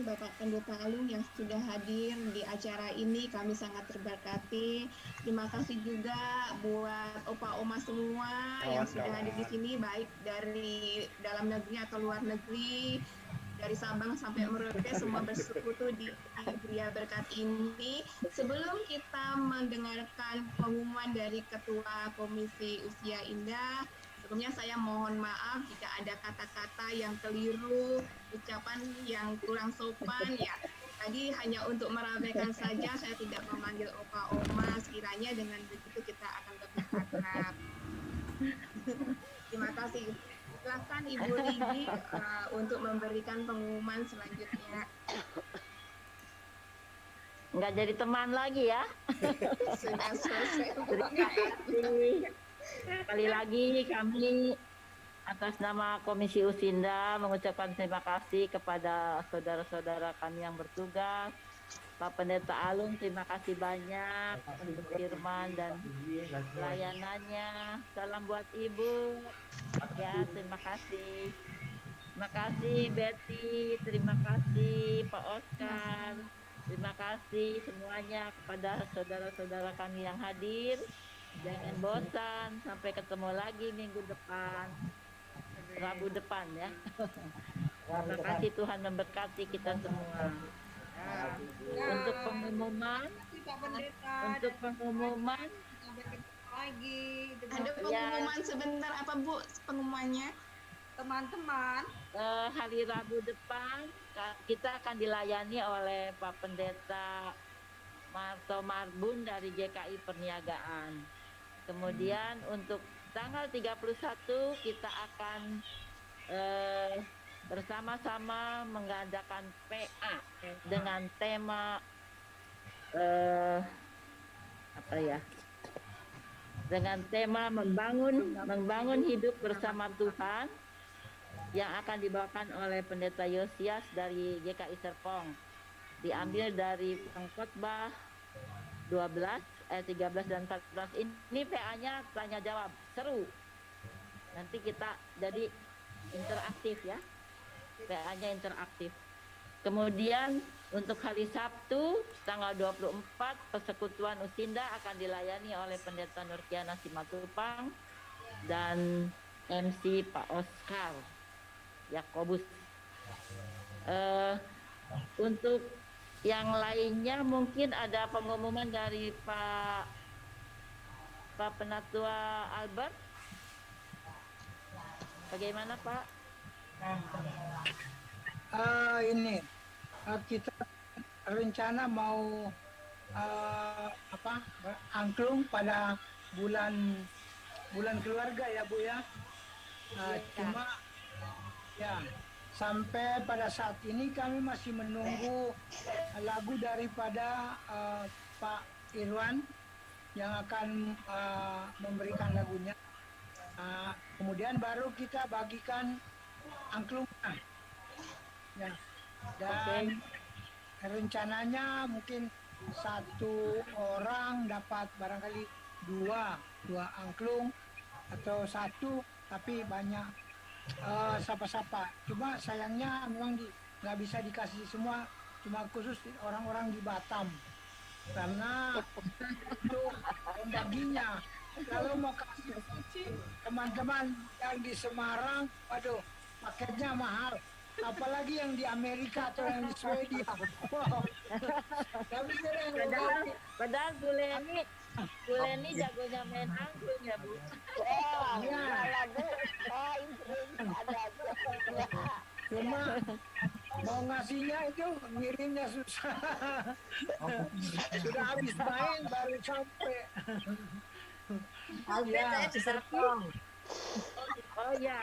Bapak Pendeta Alung yang sudah hadir di acara ini, kami sangat terberkati. Terima kasih juga buat opa-oma semua yang sudah hadir di sini, baik dari dalam negeri atau luar negeri, dari Sabang sampai Merauke, semua bersekutu di Gereja Berkat ini. Sebelum kita mendengarkan pengumuman dari Ketua Komisi Usia Indah, sebelumnya saya mohon maaf jika ada kata-kata yang keliru, ucapan yang kurang sopan ya. Tadi hanya untuk meramaikan saja, saya tidak memanggil opa-oma, sekiranya dengan begitu kita akan lebih akrab. Terima kasih. Silakan Ibu Lidi untuk memberikan pengumuman selanjutnya. Nggak jadi teman lagi ya. Sudah selesai. Terima kasih. Sekali lagi kami atas nama Komisi Usinda mengucapkan terima kasih kepada saudara-saudara kami yang bertugas. Pak Pendeta Alung, terima kasih banyak firman dan pelayanannya. Salam buat Ibu. Ya, terima kasih. Terima kasih Betty, terima kasih Pak Oscar. Terima kasih semuanya kepada saudara-saudara kami yang hadir. Jangan bosan, sampai ketemu lagi minggu depan, Rabu depan ya. Terima kasih, Tuhan memberkati kita semua. Untuk pengumuman, lagi dengan Ada pengumuman sebentar apa Bu pengumumannya? teman-teman. Hari Rabu depan kita akan dilayani oleh Pak Pendeta Marto Marbun dari GKI Perniagaan. Kemudian untuk tanggal 31 kita akan bersama-sama mengadakan PA dengan tema apa ya? Dengan tema membangun hidup bersama Tuhan yang akan dibawakan oleh Pendeta Yosias dari GKI Serpong. Diambil dari Pengkhotbah 12 ayat 13 dan 14. Ini PA-nya tanya jawab, seru. Nanti kita jadi interaktif ya. PA-nya interaktif. Kemudian untuk hari Sabtu tanggal 24 Persekutuan Usinda akan dilayani oleh Pendeta Nurkiana Simatupang dan MC Pak Oscar Yakobus. Untuk yang lainnya mungkin ada pengumuman dari Pak Penatua Albert. Bagaimana Pak? Kita rencana mau angklung pada bulan keluarga ya Bu ya. Cuma ya sampai pada saat ini kami masih menunggu lagu daripada Pak Irwan yang akan memberikan lagunya. Kemudian baru kita bagikan angklungnya. Ya. Dan rencananya mungkin satu orang dapat barangkali dua angklung atau satu, tapi banyak sapa-sapa. Cuma sayangnya memang nggak bisa dikasih semua, cuma khusus orang-orang di Batam karena untuk membaginya. Kalau mau kasih teman-teman yang di Semarang, waduh paketnya mahal. Apalagi yang di Amerika atau yang di Swedia. Wow. Padahal Bu Leni jagonya main angklung ya Bu. Cuma mau ngasihnya itu ngirimnya susah. Sudah habis main baru sampai. Saya di Serpong. Oh ya.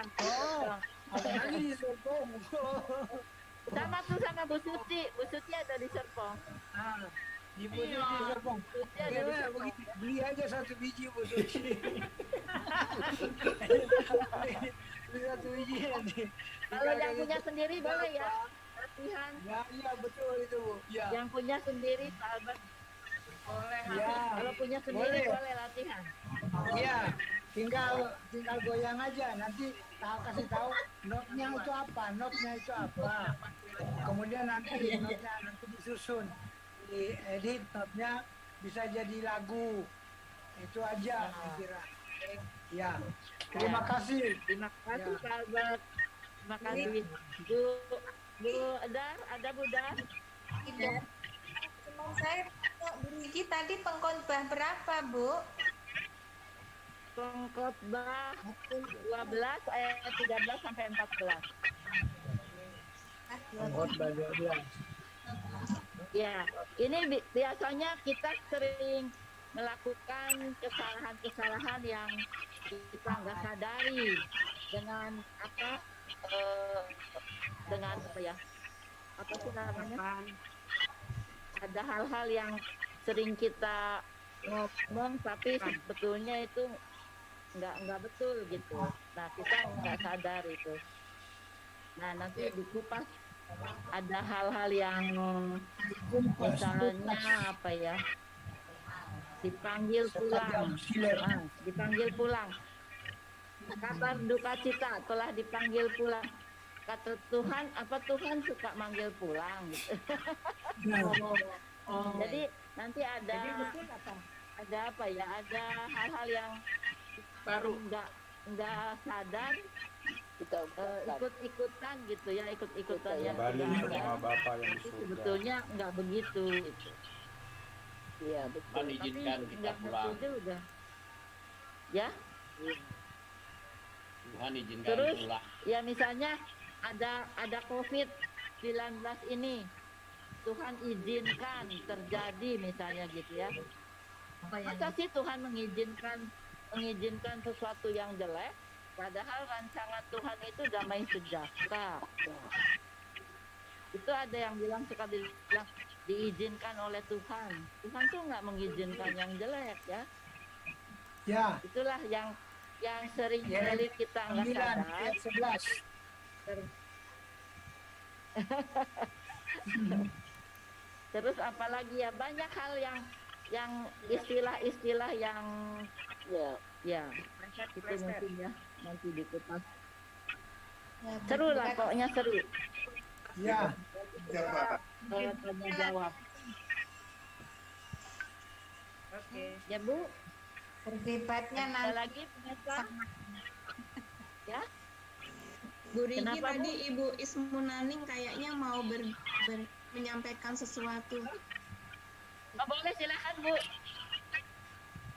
Apalagi di Serpong. Sama tuh sama Bu Suci. Bu Suci ada di Serpong. Di Bu Suci di Serpong. Beli aja satu biji Bu Suci. Beli satu biji nanti. Kalau yang punya sendiri boleh ya latihan. Ya iya betul itu Bu. Ya. Yang punya sendiri Pak Albert. Boleh. Ya. Kalau punya sendiri boleh latihan. Iya. Tinggal goyang aja, nanti kasih tahu notnya itu apa. Kemudian nanti notnya disusun, diedit notnya bisa jadi lagu. Itu aja saya kira. Ya, terima kasih. Terima kasih Pak Albert. Terima kasih. Bu Dar, ada Bu Dar? Tidak. Cuma saya Bu Riki tadi pengkhotbah berapa Bu? Pengkhotbah 12 ayat 13 sampai 14. Pengkhotbah 12. Ya, ini biasanya kita sering melakukan kesalahan-kesalahan yang kita nggak sadari dengan apa sih namanya? Ada hal-hal yang sering kita ngomong tapi sebetulnya itu nggak betul gitu. Nah kita nggak sadar itu. Nah nanti dikupas ada hal-hal yang misalnya apa ya, dipanggil pulang. Kabar duka cita telah dipanggil pulang. Kata Tuhan, Tuhan suka manggil pulang gitu. Jadi nanti ada hal-hal yang baru nggak sadar ikut-ikutan gitu ya, ikut-ikutan ya. Sama Bapak yang di surga. Sebetulnya nggak begitu gitu. Iya, betul. Izinkan kita pulang. Ya. Tuhan izinkan Terus pulang. ya misalnya ada COVID-19 ini, Tuhan izinkan terjadi misalnya gitu ya. Masa sih Tuhan mengizinkan sesuatu yang jelek, padahal rancangan Tuhan itu damai sejahtera. Itu ada yang suka bilang diizinkan oleh Tuhan. Tuhan tuh nggak mengizinkan yang jelek ya. Ya. Itulah yang sering kali kita nggak 9 sadar. ayat 11. Terus apalagi ya banyak hal yang istilah-istilah yang ya itu mungkin ya nanti dikupas. Seru lah pokoknya seru. Ya. Tanya jawab. Oke. Ya Bu. Berdebatnya Ada nanti. lagi Vanessa? Ya. Bu Rigi Kenapa, tadi Bu? Ibu Ismunaning kayaknya mau menyampaikan sesuatu. Oh, boleh silakan Bu.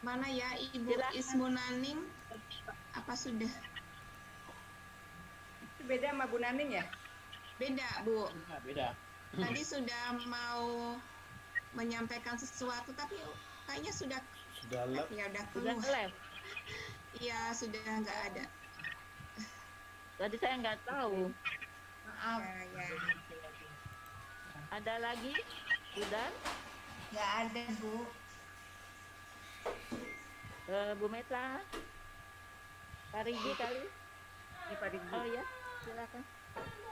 Mana ya Ibu Ismunaning? Apa sudah? Itu beda sama Bu Naning ya? Beda Bu. Beda. Tadi sudah mau menyampaikan sesuatu tapi kayaknya sudah lep. ya udah Sudah keluar. left. Iya sudah nggak ada. Tadi saya nggak tahu. Maaf. Ada lagi? Sudah? Nggak ada, Bu. Bu Meta? Pak Rigi kali? Pak Rigi. Oh ya, silakan.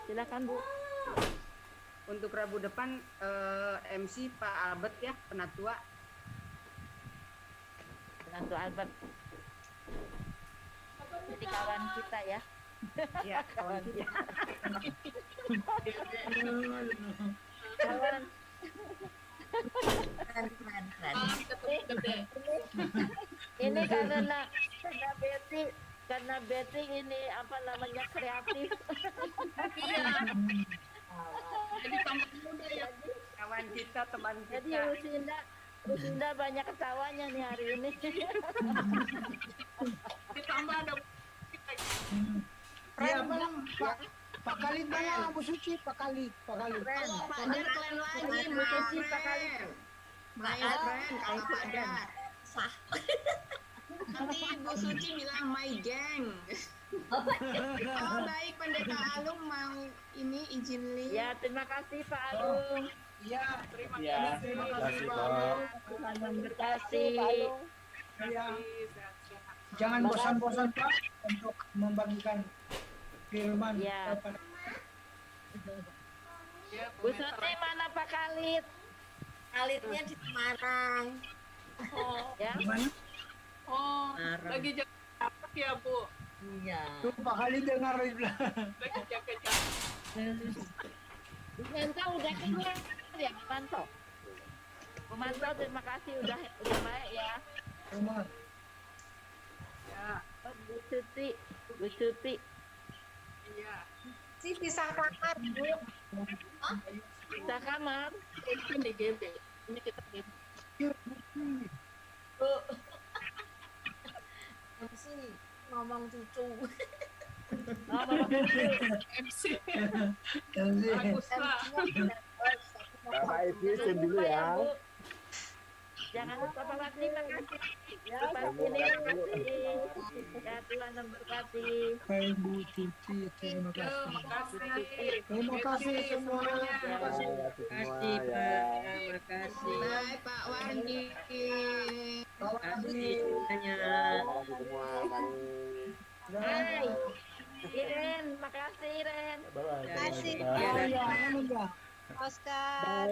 Silakan Bu. Untuk Rabu depan MC Pak Albert ya, penatua. Penantu Albert. Jadi kawan kita ya. Ya, kawan kita. Kawan. Ini karena Betty ini apa namanya kreatif. Iya. Jadi tambah muda ya. Kawan kita, teman kita. Jadi Lucinda banyak ketawanya nih hari ini. Ditambah ada Ya, Pak Khalid mana Bu Suci? Pak Khalid. Oh, Pak Dar kalian lagi, Maren. My friend, kalau Pak Dar. Nanti Bu Suci bilang my gang. Oh baik, Pendeta Alung mau ini izin link. Ya, terima kasih Pak Alung. Ya, terima Ya, kasih. terima kasih, Pak. Tuhan memberkati. Ya. Jangan bosan-bosan Pak untuk membagikan firman. Ya. Bu Suci mana Pak Khalid? Khalidnya di Semarang. Oh, Ya. Gimana? oh, Marah. lagi jaga jarak ya Bu. Iya. Tuh Pak Khalid dengar di belakang. Lagi jaga jarak. Bu Manto udah keluar ya, Bu Manto. Bu Manto terima kasih udah baik ya. Rumah. Ya, Bu Suti. iya. Si bisa kamar, Bu. Kita kamar. Ini di GB. Ini kita GB. Bu. MC ngomong cucu. MC. Baguslah. Bapak Ibu izin dulu ya. Jangan lupa Bapak terima kasih. Bapak ini ya Tuhan memberkati. Baik Bu Suci, terima kasih. Terima kasih semuanya. Terima kasih Pak. Terima kasih. Bye Pak Wargi. Terima kasih semuanya. Semua kami. Hai. Iren, makasih Iren. Bye-bye. Kasih. Oh ya, Oscar.